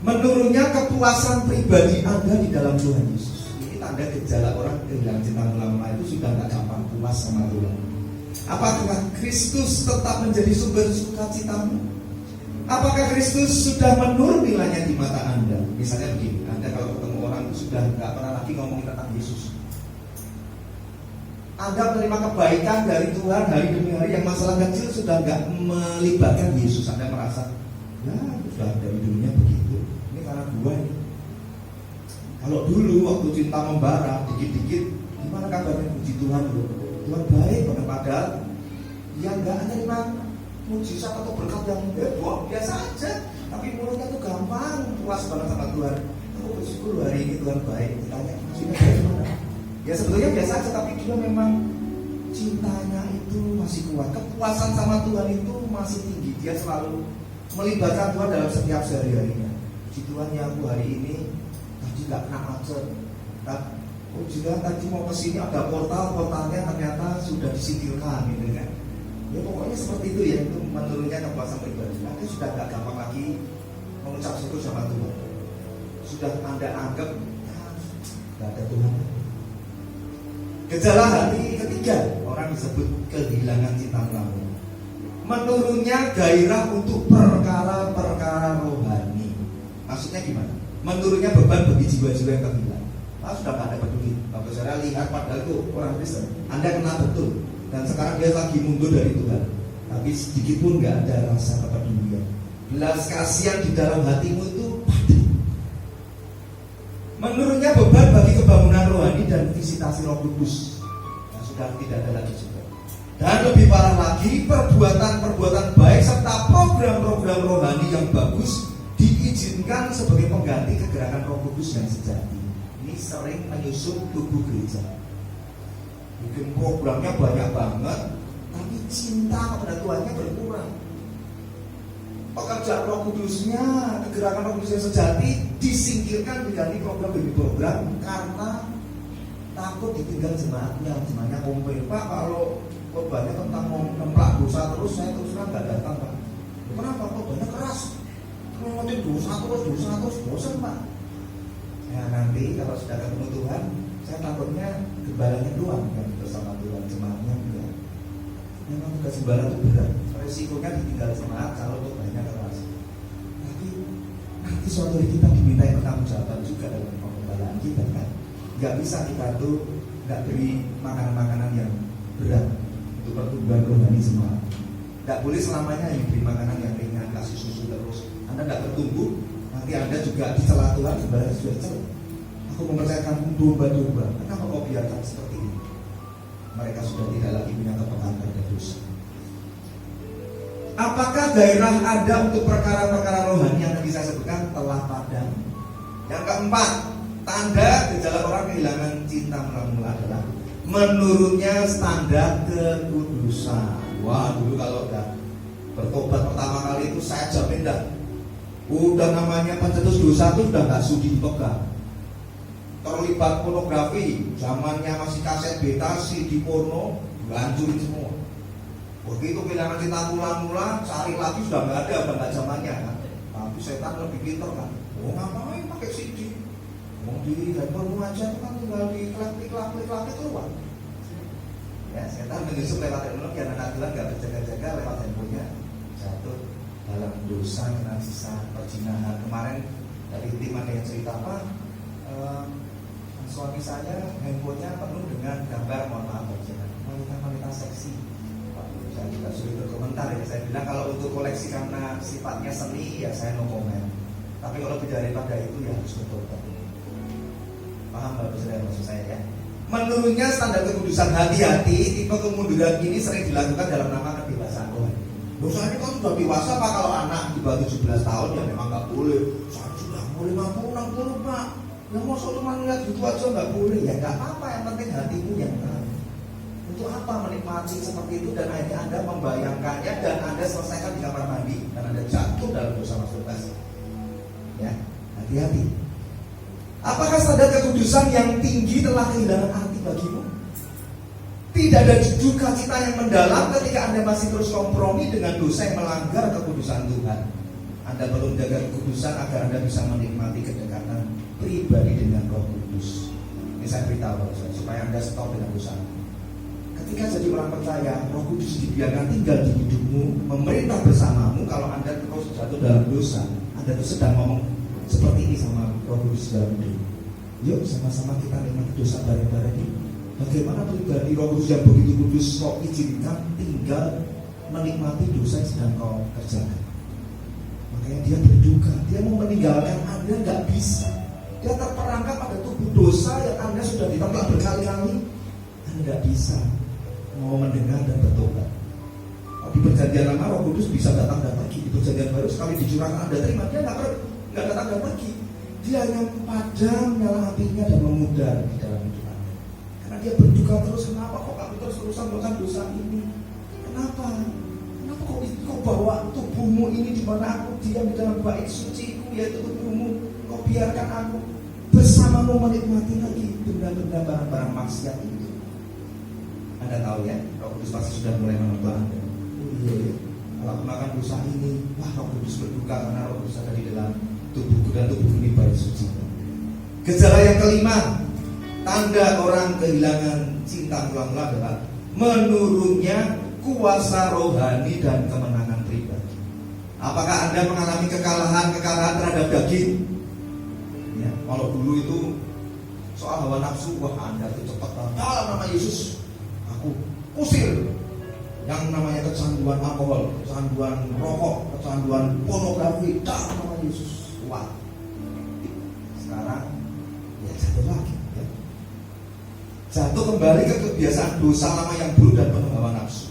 menurunnya kepuasan pribadi Anda di dalam Tuhan Yesus. Ini tanda gejala orang kehilangan cinta lama itu sudah nggak gampang puas sama Tuhan. Apakah Kristus tetap menjadi sumber sukacitamu? Apakah Kristus sudah menurun nilainya di mata Anda? Misalnya begini, Anda kalau ketemu orang itu sudah nggak pernah lagi ngomongin tentang Yesus. Anda menerima kebaikan dari Tuhan hari demi hari, yang masalah kecil sudah nggak melibatkan Yesus. Anda merasa, ya sudah dari dulunya begitu. Ini karena gua ini. Kalau dulu waktu cinta membara, dikit-dikit, gimana kabarnya puji Tuhan bro? Tuhan baik banget, padahal yang nggak menerima mujizat atau berkat yang heboh biasa aja, tapi mulutnya tuh gampang puas banget sama Tuhan. Aku bersyukur hari ini Tuhan baik. Ditanya maksudnya bagaimana? Ya sebetulnya biasa aja, tapi dia memang cintanya itu masih kuat, kepuasan sama Tuhan itu masih tinggi. Dia selalu melibatkan Tuhan dalam setiap sehari-harinya. Puji Tuhan ya, aku hari ini tadi nggak kena macet. Oh juga tadi mau kesini ada portalnya ternyata sudah disingkirkan gitu kan. Ya pokoknya seperti itu ya, itu menurunnya kepuasan pribadi. Nanti sudah nggak gampang lagi mengucap syukur sama Tuhan. Sudah Anda anggap nggak ada Tuhan. Gejala hati ketiga, orang disebut kehilangan cinta melamun. Menurunnya gairah untuk perkara-perkara rohani. Maksudnya gimana? Menurunnya beban bagi jiwa-jiwa yang terhilang. Sudah nggak ada peduli. Bapak Saudara lihat, padahal itu orang Kristen, Anda kenal betul. Dan sekarang dia lagi mundur dari Tuhan, tapi sedikit pun nggak ada rasa kepedulian. Belas kasihan di dalam hatimu itu pasti. Menurunnya beban bagi kebangunan rohani dan visitasi Roh Kudus, sudah tidak ada lagi juga. Dan lebih parah lagi, perbuatan-perbuatan baik serta program-program rohani yang bagus diizinkan sebagai pengganti kegerakan Roh Kudus yang sejati. Ini sering menyusup tubuh gereja. Bikin programnya banyak banget, tapi cinta kepada Tuhannya berkurang. Pekerjaan Roh Kudusnya, kegerakan Roh Kudus yang sejati disingkirkan diganti program demi program karena takut ditinggal jemaatnya. Jemaatnya komplain, Pak kalau khotbahnya tentang nemplak dosa terus, saya terus terang nggak datang Pak. Kenapa? Khotbahnya keras. Kalau ngomongin dosa terus bosan Pak. Ya nanti kalau sudah ketemu Tuhan, saya takutnya gembalanya doang yang bersama Tuhan, jemaatnya enggak. Memang tugas gembala itu berat, resikonya ditinggal jemaat kalau khotbahnya keras. Tapi nanti suatu hari kita diminta pertanggungjawaban juga dalam penggembalaan kita kan. Nggak bisa kita tuh nggak beri makanan-makanan yang berat untuk pertumbuhan rohani jemaat. Nggak boleh selamanya yang beri makanan yang ringan, kasih susu terus. Anda nggak bertumbuh, nanti Anda juga dicela Tuhan, sebenarnya sudah celah. Aku mempercayakan domba-domba. Kenapa kau biarkan seperti ini? Mereka sudah tidak lagi punya kepekaan terhadap dosa. Apakah gairah Anda untuk perkara-perkara rohani yang tadi saya sebutkan telah padam? Yang keempat, tanda gejala orang kehilangan cinta mula-mula adalah menurunnya standar kekudusan. Wah, dulu kalau udah bertobat pertama kali itu saya jamin dah, udah namanya pencetus dosa itu udah nggak sudi dipegang. Terlibat pornografi, zamannya masih kaset beta, CD porno, hancurin semua. Begitu kehilangan cinta mula-mula, cari lagi sudah nggak ada, udah nggak zamannya kan. Tapi setan lebih pintar kan. Oh ngapain pakai CD? Mau di handphone aja kan tinggal di klik keluar. Ya setan menyusup lewat teknologi, anak Tuhan nggak berjaga-jaga lewat handphonenya, jatuh dalam dosa, kena sisa perzinahan. Kemarin dari tim ada yang cerita apa? Suami saya handphonenya penuh dengan gambar, mohon maaf wanita-wanita seksi. Saya juga sulit berkomentar ya. Saya bilang kalau untuk koleksi karena sifatnya seni ya saya no comment. Tapi kalau lebih daripada itu ya harus bertobat. Paham Bapak Saudara maksud saya ya? Menurunnya standar kekudusan, hati-hati. Tipe kemunduran ini sering dilakukan dalam nama kebebasan rohani. Dosanya kan sudah dewasa Pak, kalau anak di bawah 17 tahun ya memang nggak boleh. Saya sudah mau 50-60 Pak. Yang mau cuma ngeliat gitu aja nggak boleh. Ya nggak apa-apa, yang penting hatimu yang tahu. Untuk apa menikmati seperti itu dan akhirnya Anda membayangkannya dan Anda selesaikan di kamar mandi dan Anda jatuh dalam dosa masturbasi. Ya, hati-hati. Apakah standar kekudusan yang tinggi telah kehilangan arti bagimu? Tidak ada duka cita yang mendalam ketika Anda masih terus kompromi dengan dosa yang melanggar kekudusan Tuhan. Anda perlu menjaga kekudusan agar Anda bisa menikmati kedekatan pribadi dengan Roh Kudus. Ini saya beritahu supaya Anda stop dengan dosa. Ketika jadi orang percaya, Roh Kudus dibiarkan tinggal di hidupmu, memerintah bersamamu. Kalau Anda terus jatuh dalam dosa, Anda tuh sedang ngomong seperti ini sama Roh Kudus dalam hidup. Yuk sama-sama kita nikmati dosa bareng-bareng ini. Bagaimana pribadi Roh Kudus yang begitu kudus kau izinkan tinggal menikmati dosa yang sedang kau kerjakan. Makanya dia berduka, dia mau meninggalkan Anda nggak bisa. Dia terperangkap pada tubuh dosa yang Anda sudah ditolak berkali-kali. Anda nggak bisa mau mendengar dan bertobat. Di perjanjian lama Roh Kudus bisa datang dan pergi. Di perjanjian baru sekali dicurahkan Anda terima, dia nggak datang dan pergi. Dia hanya padam nyala apinya dan memudar di dalam hidup Anda. Karena dia berduka terus. Kenapa kok kamu terus-terusan melakukan dosa ini? Kenapa? Kenapa kok bawa tubuhmu ini di mana aku diam di dalam bait suciku, yaitu tubuhmu, kau biarkan aku bersamamu menikmati lagi benda-benda barang-barang maksiat itu. Anda tahu ya, Roh Kudus pasti sudah mulai menebak Anda. Iya, kalau aku makan dosa ini, wah Roh Kudus berduka karena Roh Kudus ada di dalam tubuhku dan tubuhku ini bait suci. Gejala yang kelima, tanda orang kehilangan cinta mula-mula adalah menurunnya kuasa rohani dan kemenangan pribadi. Apakah Anda mengalami kekalahan terhadap daging? Ya, kalau dulu itu soal hawa nafsu, wah Anda itu cepat dalam nama Yesus aku usir yang namanya kecanduan alkohol, kecanduan rokok, kecanduan pornografi, dalam nama Yesus. Wah, sekarang ya jatuh lagi. Jatuh kembali ke kebiasaan dosa lama yang buruk dan penuh hawa nafsu.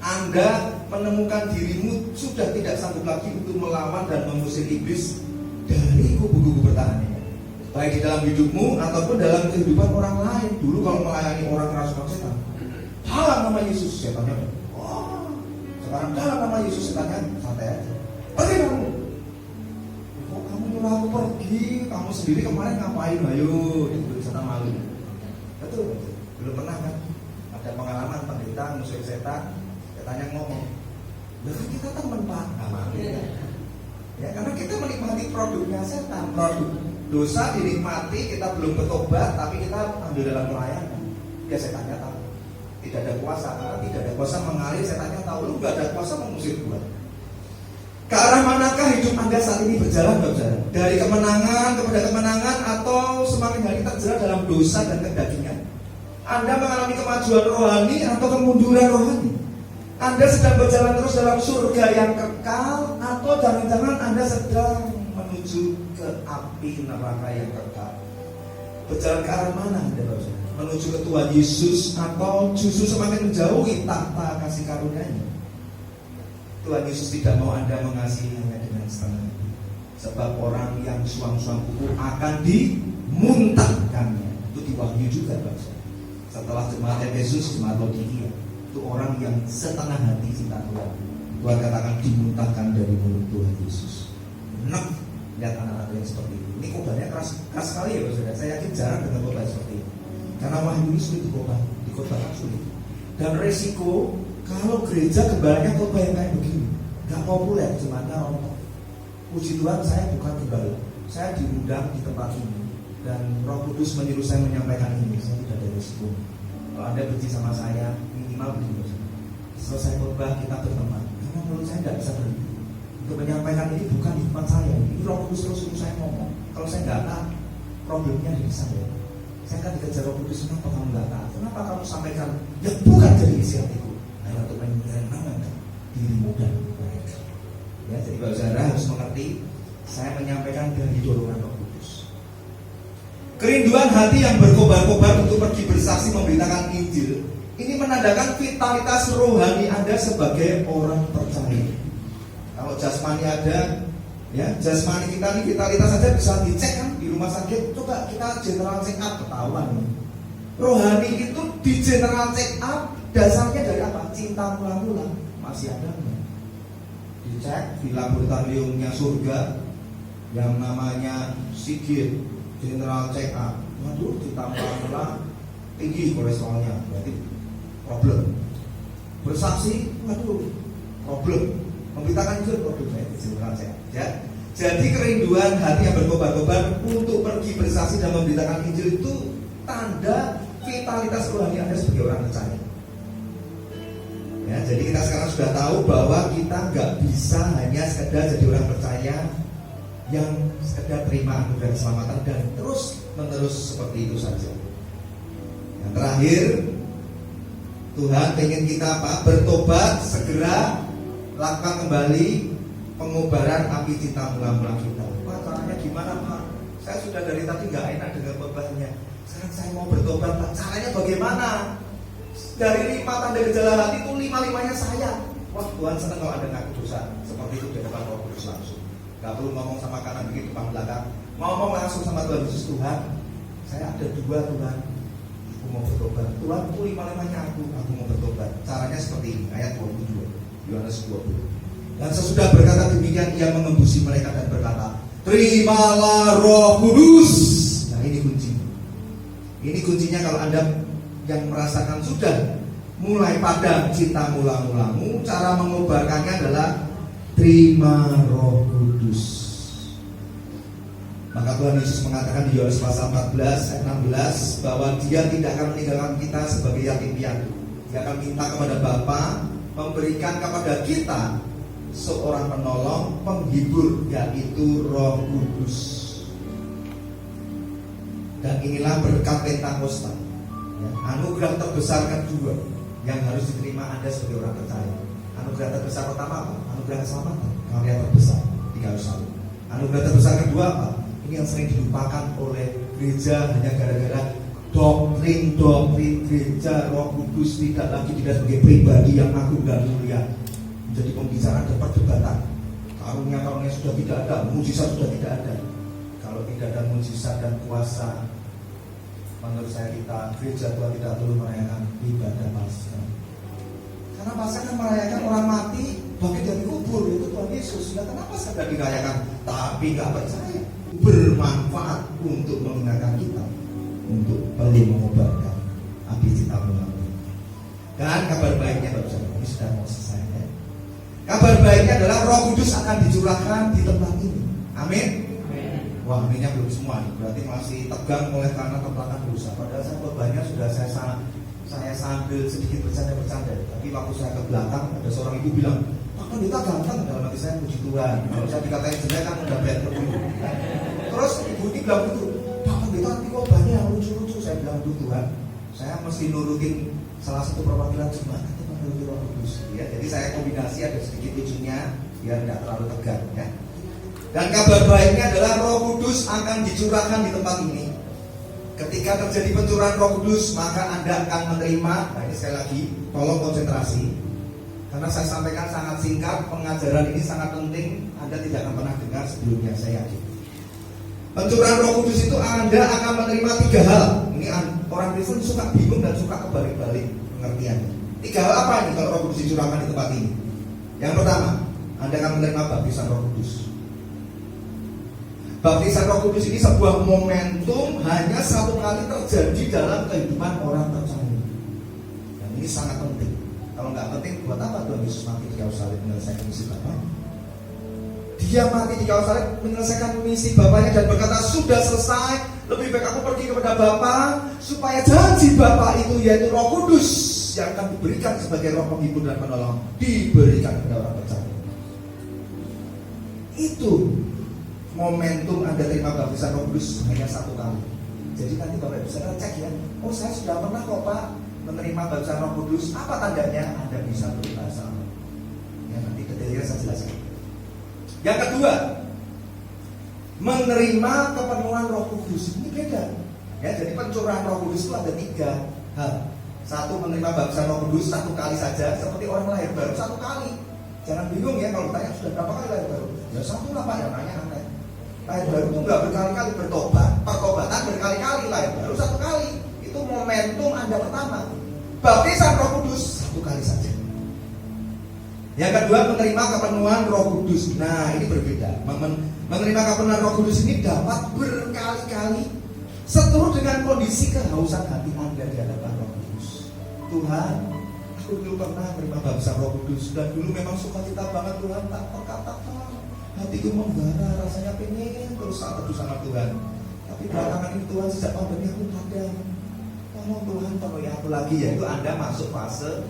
Anda menemukan dirimu sudah tidak sanggup lagi untuk melawan dan mengusir iblis dari kubu-kubu pertahanannya, baik di dalam hidupmu ataupun dalam kehidupan orang lain. Dulu kalau melayani orang kerasukan setan, dalam nama Yesus, setannya wah. Sekarang dalam nama Yesus, setannya santai aja. Pergi kamu. Kok kamu nyuruh aku pergi? Kamu sendiri kemarin ngapain? Ayo, itu setan malu. Betul, belum pernah kan ada pengalaman pendeta musuh setan, setannya ngomong, ya kan kita teman Pak, ya karena kita menikmati produknya setan, produk dosa dinikmati, kita belum bertobat, tapi kita ambil dalam pelayanan. Ya setannya tahu, tidak ada kuasa, karena tidak ada kuasa mengalir, setannya tahu, lu gak ada kuasa mengusir gua. Ke arah manakah hidup Anda saat ini berjalan, saudara? Dari kemenangan kepada kemenangan atau semakin hari terjerat dalam dosa dan kedagingan? Anda mengalami kemajuan rohani atau kemunduran rohani? Anda sedang berjalan terus dalam surga yang kekal atau jangan-jangan Anda sedang menuju ke api neraka yang kekal? Berjalan ke arah mana Anda, saudara? Menuju ke Tuhan Yesus atau justru semakin menjauhi tahta kasih karunia-Nya? Tuhan Yesus tidak mau Anda mengasihi hanya dengan setengah hati. Sebab orang yang suam-suam kuku akan dimuntahkannya. Itu di Wahyu juga, Pak. Setelah jemaat Efesus, jemaat Laodikia, itu orang yang setengah hati cinta Tuhan. Tuhan katakan dimuntahkan dari mulut Tuhan Yesus. Enak lihat anak-anak yang seperti itu. Ini khotbahnya keras sekali ya, Saudara. Saya yakin jarang dengar khotbah seperti ini. Karena Wahyu ini sulit dikhotbahkan sulit. Dan resiko kalau gereja gembalanya khotbah yang kayak begini, gak populer, jemaatnya rontok. Puji Tuhan, saya bukan gembala, saya diundang di tempat ini dan Roh Kudus menyuruh saya menyampaikan ini. Saya tidak ada risiko. Kalau Anda benci sama saya, minimal begini. Selesai khotbah kita berteman, karena menurut saya tidak bisa berhenti untuk menyampaikan ini. Bukan hikmat saya, ini Roh Kudus terus suruh saya ngomong. Kalau saya nggak taat, problemnya di saya. Saya kan dikejar Roh Kudus, kenapa kamu nggak taat? Kenapa kamu sampaikan yang bukan dari isi hatiku? Untuk menyenangkan dirimu dan mereka. Ya, jadi Bapak Saudara harus mengerti, saya menyampaikan dari dorongan Roh Kudus. Kerinduan hati yang berkobar-kobar untuk pergi bersaksi memberitakan Injil, Ini menandakan vitalitas rohani Anda sebagai orang percaya. Kalau jasmani ada, ya jasmani kita ini vitalitas saja bisa dicek kan di rumah sakit. Coba kita general check up, ketahuan. Rohani itu di general check up dasarnya dari apa? Cinta mula-mula. Masih ada nggak? Dicek di laboratoriumnya surga yang namanya Sigit general check up. Waduh, cinta mula-mula tinggi kolesterolnya, berarti problem. Bersaksi, waduh, problem. Memberitakan itu problem, general check up. Ya. Jadi kerinduan hati yang berkobar-kobar untuk pergi bersaksi dan memberitakan Injil itu tanda vitalitas rohani Anda sebagai orang percaya. Ya, jadi kita sekarang sudah tahu bahwa kita nggak bisa hanya sekedar jadi orang percaya yang sekedar terima anugerah keselamatan dan terus menerus seperti itu saja. Yang terakhir, Tuhan ingin kita apa? Bertobat, segera lakukan kembali pengobaran api cinta mula-mula kita. Pak, caranya gimana Pak? Saya sudah dari tadi nggak enak dengan khotbahnya. Sekarang saya mau bertobat, Pak. Caranya bagaimana? Dari 5 tanda gejala hati itu 5-5-nya saya. Wah, Tuhan senang kalau ada ngaku dosa seperti itu di depan Roh Kudus langsung. Gak perlu ngomong sama kanan begitu depan belakang. Ngomong langsung sama Tuhan Yesus. Tuhan, saya ada 2 Tuhan. Aku mau bertobat. Tuhan, itu 5-5-nya aku mau bertobat. Caranya seperti ini, ayat 22, Yohanes 20. Dan sesudah berkata demikian, ia mengembusi mereka dan berkata, terimalah Roh Kudus. Nah, ini kuncinya. Ini kuncinya kalau Anda yang merasakan sudah mulai padam cinta mula-mulamu, cara mengobarkannya adalah terima Roh Kudus. Maka Tuhan Yesus mengatakan di Yohanes pasal 14 ayat 16 bahwa Dia tidak akan meninggalkan kita sebagai yatim piatu. Dia akan minta kepada Bapa memberikan kepada kita seorang penolong, penghibur, yaitu Roh Kudus. Dan inilah berkat Pentakosta, ya, anugerah terbesar kedua yang harus diterima Anda sebagai orang percaya. Anugerah terbesar pertama apa? Anugerah keselamatan, karya terbesar 301. Anugerah terbesar kedua apa? Ini yang sering dilupakan oleh gereja hanya gara-gara doktrin gereja. Roh Kudus tidak lagi dilihat sebagai pribadi yang agung dan mulia, menjadi pembicaraan dan perdebatan. Karunia-karunia sudah tidak ada, mujizat sudah tidak ada. Kalau tidak ada mujizat dan kuasa, menurut saya gereja Tuhan tidak perlu merayakan ibadah Paskah. Karena Paskah kan merayakan orang mati bangkit dari kubur, itu Tuhan Yesus. Nah, kenapa sedang dirayakan? Tapi nggak percaya. Bermanfaat untuk mengingatkan kita untuk perlu mengobarkan api cinta mula-mula. Dan kabar baiknya, Bapak Saudara, ini sudah mau selesai. Ya? Kabar baiknya adalah Roh Kudus akan dicurahkan di tempat ini. Amin. Wah, aminnya belum semua nih. Berarti masih tegang oleh karena tembakan dosa. Padahal saya bebannya sudah saya sambil sedikit bercanda-bercanda. Tapi waktu saya ke belakang, ada seorang ibu bilang, Pak Pendeta ganteng. Dalam hati saya, puji Tuhan. Kalau saya dikatain jelek kan udah bad dulu. Terus ibu ini bilang gitu, Pak Pendeta nanti kok banyak yang lucu-lucu. Saya bilang, Tuhan, saya mesti nurutin salah satu perwakilan jemaat itu menuruti Roh Kudus. Ya, jadi saya kombinasi ada sedikit lucunya biar tidak terlalu tegang. Ya. Dan kabar baiknya adalah Roh Kudus akan dicurahkan di tempat ini. Ketika terjadi pencurahan Roh Kudus, maka Anda akan menerima. Nah, ini sekali lagi, tolong konsentrasi. Karena saya sampaikan sangat singkat, pengajaran ini sangat penting. Anda tidak akan pernah dengar sebelumnya, saya yakin. Pencurahan Roh Kudus itu Anda akan menerima 3 hal. Ini orang Kristen suka bingung dan suka kebalik-balik pengertiannya. 3 hal apa ini kalau Roh Kudus dicurahkan di tempat ini? Yang pertama, Anda akan menerima baptisan Roh Kudus. Baptisan Roh Kudus ini sebuah momentum hanya 1 kali terjadi dalam kehidupan orang percaya. Dan ini sangat penting. Kalau nggak penting, buat apa Tuhan Yesus mati di kayu salib menyelesaikan misi Bapa? Dia mati di kayu salib menyelesaikan misi Bapaknya dan berkata, sudah selesai. Lebih baik aku pergi kepada Bapa supaya janji Bapa itu, yaitu Roh Kudus yang akan diberikan sebagai Roh penghibur dan penolong, diberikan kepada orang percaya. Itu momentum Anda terima baptisan Roh Kudus hanya 1 kali. Jadi nanti Bapak Ibu saudara cek ya. Oh, saya sudah pernah kok Pak menerima baptisan Roh Kudus. Apa tandanya? Anda bisa berbahasa. Ya, nanti detailnya saya jelaskan. Yang kedua, menerima kepenuhan Roh Kudus. Ini beda. Ya, jadi pencurahan Roh Kudus itu ada 3 hal. Satu, menerima baptisan Roh Kudus satu kali saja, seperti orang lahir baru satu kali. Jangan bingung ya kalau tanya sudah berapa kali lahir baru. Ya satu lah Pak, ya nanya aneh. Lahir baru itu nggak berkali-kali bertobat, pertobatan berkali-kali, lahir baru satu kali. Itu momentum Anda pertama. Baptisan Roh Kudus satu kali saja. Yang kedua, menerima kepenuhan Roh Kudus. Nah, ini berbeda. Menerima kepenuhan Roh Kudus ini dapat berkali-kali seturut dengan kondisi kehausan hati Anda di hadapan Roh Kudus. Tuhan, aku dulu pernah menerima baptisan Roh Kudus dan dulu memang sukacita banget Tuhan, tak terkatakan. Hatiku membara, rasanya pengen terus saat teduh sama Tuhan. Tapi belakangan ini Tuhan, sejak tahun ini aku padam. Tolong Tuhan penuhi aku lagi, yaitu Anda masuk fase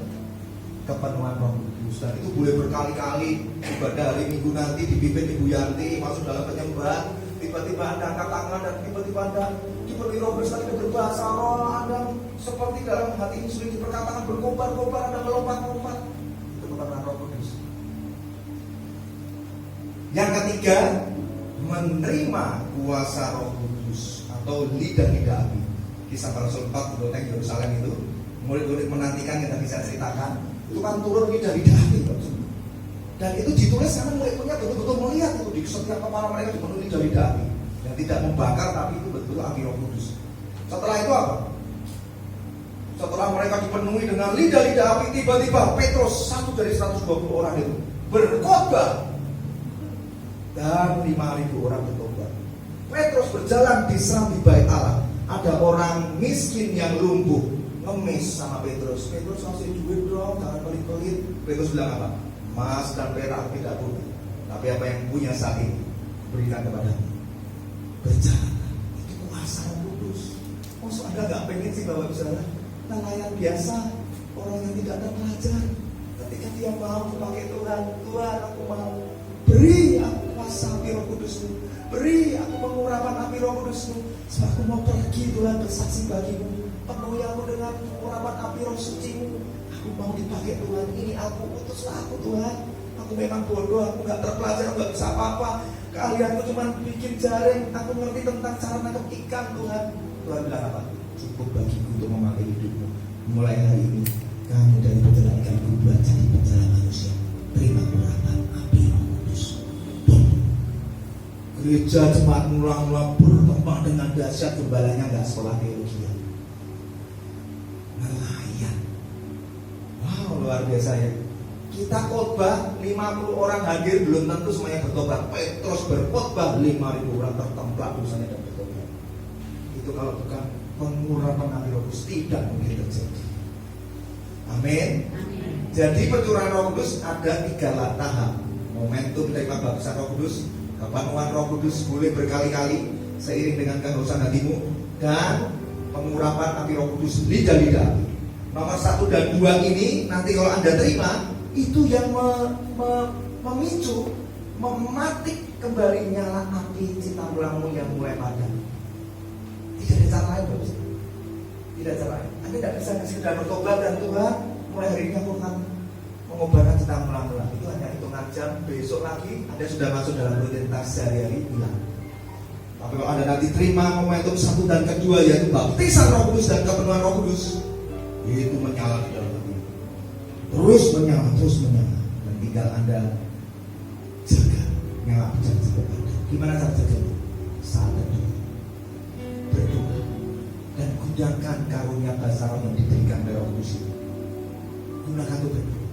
kepenuhan Roh Kudus. Dan itu boleh berkali-kali. Ibadah hari Minggu nanti dipimpin Ibu Yanti masuk dalam penyembahan, tiba-tiba Anda angkat tangan dan tiba-tiba Anda dipenuhi Roh Kudus, Anda berbahasa roh, Anda seperti dalam hati ini sulit diperkatakan berkobar-kobar, Anda melompat-lompat. Itu kepenuhan Roh Kudus. Yang ketiga, menerima kuasa Roh Kudus atau lidah-lidah api. Kisah para Rasul 4 di Loteng Yerusalem itu, murid-murid menantikan yang tadi saya ceritakan, itu kan turun lidah-lidah api. Dan itu ditulis karena murid-muridnya betul-betul melihat itu di setiap kepala mereka dipenuhi lidah-lidah api. Yang tidak membakar, tapi itu betul-betul api Roh Kudus. Setelah itu apa? Setelah mereka dipenuhi dengan lidah-lidah api, tiba-tiba Petrus, satu dari 120 orang itu, berkhotbah. Dan 5.000 orang bertobat. Petrus berjalan di serambi bait Allah. Ada orang miskin yang lumpuh, ngemis sama Petrus. Petrus kasih duit dong, jangan pelit-pelit. Petrus bilang apa? Emas dan perak tidak punya, tapi apa yang punya saat ini berikan kepadamu. Berjalan. Itu kuasa Roh Kudus. Maksud Anda gak pengen sih Bapak Saudara? Nelayan biasa, orang yang tidak ada pelajar, ketika dia mau pakai Tuhan, Tuhan aku mau, beri aku kuasa api Roh Kudus-Mu, beri aku pengurapan api Roh Kudus-Mu, sebab aku mau pergi Tuhan bersaksi bagimu, penuhi aku dengan pengurapan api Roh Suci-Mu, aku mau dipakai Tuhan, ini aku, utuslah aku Tuhan, aku memang bodoh, aku gak terpelajar, aku gak bisa apa-apa, keahlianku cuma bikin jaring, aku ngerti tentang cara nangkep ikan Tuhan. Tuhan bilang apa? Cukup bagiku untuk memakai hidupmu. Mulai hari ini kamu dari peternak ikan berubah jadi peternak manusia. Terima urapan api Roh Kudus. Gereja jemaat mula-mula berkembang dengan dahsyat, gembalanya nggak sekolah teologi. Nelayan. Wow, luar biasa ya. Kita khotbah 50 orang hadir, belum tentu semuanya bertobat. Petrus berkhotbah 5.000 orang tertemplak dosanya dan bertobat. Itu kalau bukan pengurapan api Roh Kudus tidak mungkin terjadi. Amin. Jadi pencurahan Roh Kudus ada 3 tahap. Momentum dari baptisan Roh Kudus, kepenuhan Roh Kudus boleh berkali-kali seiring dengan kehausan hatimu, dan pengurapan api Roh Kudus lidah-lidah api. Nomor 1 dan 2 ini nanti kalau Anda terima, itu yang memicu, mematik kembali nyala api cinta mulangmu yang mulai padam. Tidak ada cara lain, Bapak. Tidak ada cara lain. Anda tidak bisa sekedar bertobat dan Tuhan mulai hari ini aku akan mengobarkan cinta mulang-mulang. Itu hanya hitungan jam, besok lagi Anda sudah masuk dalam rutinitas sehari-hari hilang. Tapi kalau Anda nanti terima momentum 1 dan kedua, yaitu baptisan Roh Kudus dan kepenuhan Roh Kudus, itu menyala di dalam hati, terus menyala. Dan tinggal Anda jaga nyala jangan Anda. Gimana cara jaganya? Saat itu berdoa dan gunakan karunia bahasa roh yang diberikan oleh Roh Kudus itu. Gunakan itu berdoa.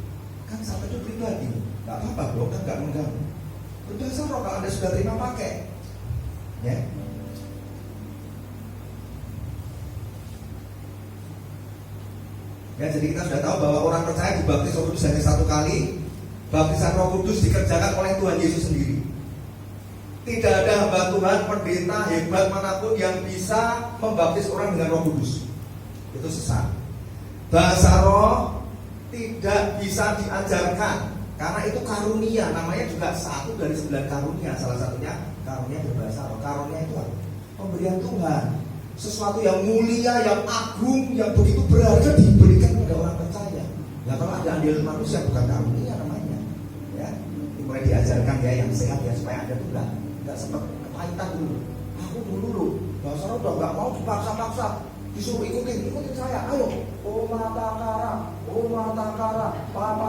Kan saat itu pribadi, nggak apa-apa dong, kan nggak mengganggu. Berbahasa roh kalau Anda sudah terima pakai, ya. Ya, jadi kita sudah tahu bahwa orang percaya dibaptis Roh Kudus hanya 1 kali. Baptisan Roh Kudus dikerjakan oleh Tuhan Yesus sendiri. Tidak ada hamba Tuhan, pendeta hebat manapun yang bisa membaptis orang dengan Roh Kudus. Itu sesat. Bahasa roh tidak bisa diajarkan, karena itu karunia. Namanya juga 1 dari 9 karunia. Salah satunya karunia berbahasa roh. Karunia itu apa? Pemberian Tuhan. Sesuatu yang mulia, yang agung, yang begitu berharga diberikan kepada orang percaya. Nah, kalau ada andil manusia bukan karunia namanya. Ya, mulai diajarkan ya yang sehat ya, supaya Anda tuh nggak sempat kepahitan dulu. Aku dulu bahasa roh udah nggak mau dipaksa-paksa. disuruh ikutin saya, ayo. Oh mata kara, papa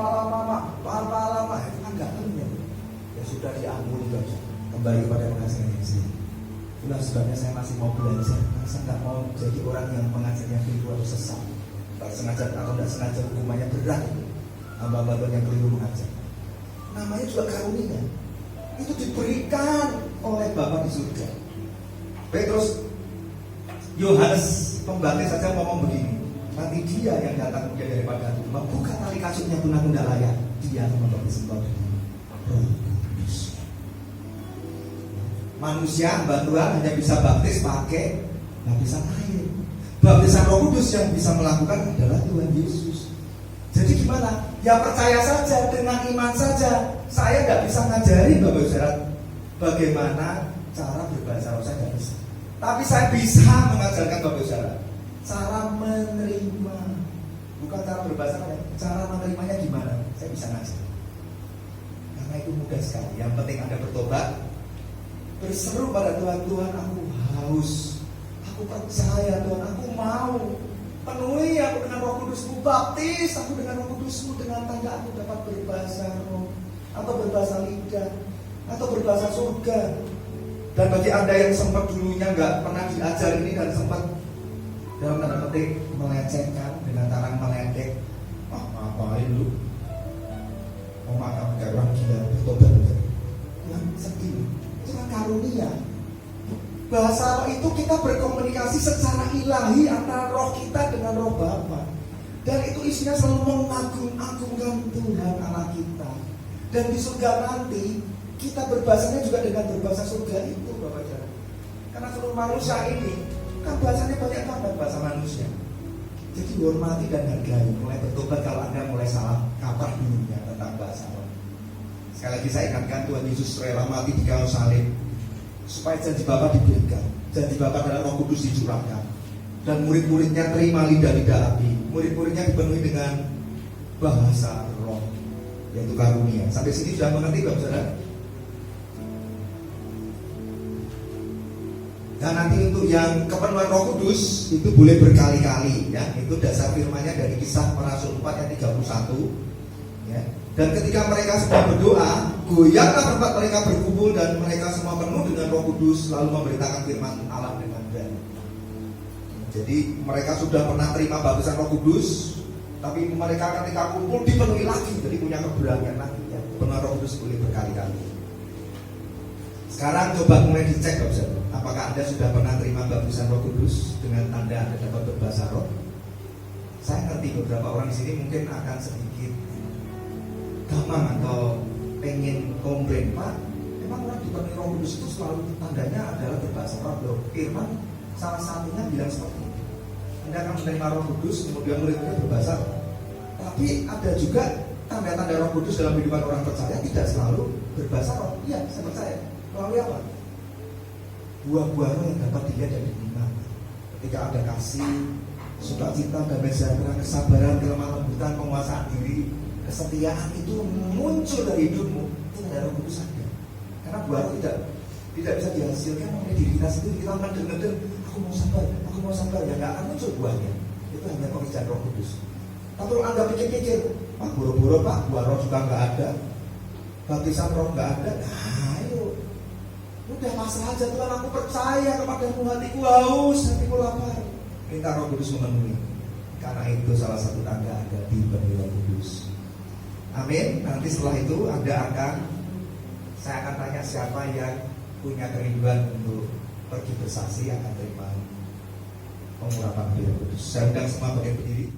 lama, itu kan nggak benar. Ya sudah diampuni guys, kembali kepada pengajaran yang sini. Itulah sebabnya saya masih mau belajar. Saya nggak mau jadi orang yang pengajarnya keliru atau sesat. Tak sengaja atau tidak sengaja hukumannya berat. Hamba-hamba Tuhan yang keliru mengajar. Namanya juga karunia. Itu diberikan oleh Bapa di surga. Petrus, Yohanes Pembaptis saja ngomong begini. Nanti dia yang datang kemudian daripada itu membuka tali kasutnya pun aku tidak layak. Dia akan membaptis engkau dengan Roh Kudus. Manusia hamba Tuhan hanya bisa baptis pakai baptisan air. Baptisan Roh Kudus yang bisa melakukan adalah Tuhan Yesus. Jadi gimana? Ya percaya saja, dengan iman saja. Saya tidak bisa ngajari Bapak Saudara bagaimana cara berbahasa roh, saya tidak bisa. Tapi saya bisa mengajarkan Bapak Saudara cara menerima, bukan cara berbahasa roh, cara menerimanya gimana? Saya bisa ngajar. Karena itu mudah sekali. Yang penting Anda bertobat, berseru pada Tuhan, Tuhan aku haus, aku percaya Tuhan, aku mau. Penuhi aku dengan Roh Kudus-Mu, baptis aku dengan Roh Kudus-Mu, dengan tanda aku dapat berbahasa roh, atau berbahasa lidah, atau berbahasa surga. Dan bagi Anda yang sempat dulunya nggak pernah diajar ini dan sempat dalam tanda petik melecehkan dengan cara meledek, ngapain lu? Mau makan kayak orang gila, bertobat betul. Tuhan sedih, itu kan karunia. Bahasa roh itu kita berkomunikasi secara ilahi antara roh kita dengan roh Bapa. Dan itu isinya selalu mengagung-agungkan Tuhan Allah kita. Dan di surga nanti kita berbahasanya juga dengan berbahasa surga itu, Bapak Saudara. Karena seluruh manusia ini kan bahasanya banyak banget bahasa manusia. Jadi hormati dan hargai. Mulai bertobat kalau Anda mulai salah kaprah dulunya tentang bahasa roh. Sekali lagi saya ingatkan, Tuhan Yesus rela mati di kayu salib supaya janji Bapa diberikan, janji Bapa adalah Roh Kudus dicurahkan, dan murid-muridnya terima lidah-lidah api. Murid-muridnya dipenuhi dengan bahasa roh, yaitu karunia. Sampai sini sudah mengerti Bapak Saudara? Dan nanti untuk yang kepenuhan Roh Kudus itu boleh berkali-kali, ya. Itu dasar firman-Nya dari Kisah Para Rasul 4 ayat 31, ya. Dan ketika mereka semua berdoa, goyanglah tempat mereka berkumpul dan mereka semua penuh dengan Roh Kudus, lalu memberitakan firman Allah dengan berani. Jadi mereka sudah pernah terima baptisan Roh Kudus, tapi mereka ketika kumpul dipenuhi lagi, jadi punya keberanian lagi, ya. Penuh Roh Kudus boleh berkali-kali. Sekarang coba mulai dicek, apakah Anda sudah pernah terima baptisan Roh Kudus dengan tanda Anda dapat berbahasa roh? Saya ngerti beberapa orang di sini mungkin akan sedikit gamang atau pengen komplain, Pak, memang orang dipenuhi Roh Kudus itu selalu tandanya adalah berbahasa roh. Firman salah satunya bilang seperti itu. Anda akan menerima Roh Kudus, kemudian murid-murid berbahasa roh. Tapi ada juga tanda-tanda Roh Kudus dalam kehidupan orang percaya tidak selalu berbahasa roh. Iya, saya percaya. Melalui apa? Buah-buah roh yang dapat dilihat dari iman. Ketika ada kasih, sukacita, damai sejahtera, kesabaran, kelemah lembutan, penguasaan diri, kesetiaan itu muncul dari hidupmu, itu ada Roh Kudus ada. Karena buah roh tidak bisa dihasilkan oleh diri kita sendiri. Kita ngeder-ngeder, aku mau sabar, ya nggak akan muncul buahnya. Itu hanya pekerjaan Roh Kudus. Tapi kalau Anda pikir-pikir, boro-boro Pak, buah roh juga nggak ada, baptisan roh nggak ada, nah ayo, udah pasrah aja, Tuhan aku percaya kepadamu, hatiku haus, hatiku lapar. Minta Roh Kudus memenuhi. Karena itu salah satu tanda Anda dipenuhi Roh Kudus. Amin. Nanti setelah itu saya akan tanya siapa yang punya kerinduan untuk pergi bersaksi akan terima pengurapan Roh Kudus. Saya undang semua berdiri.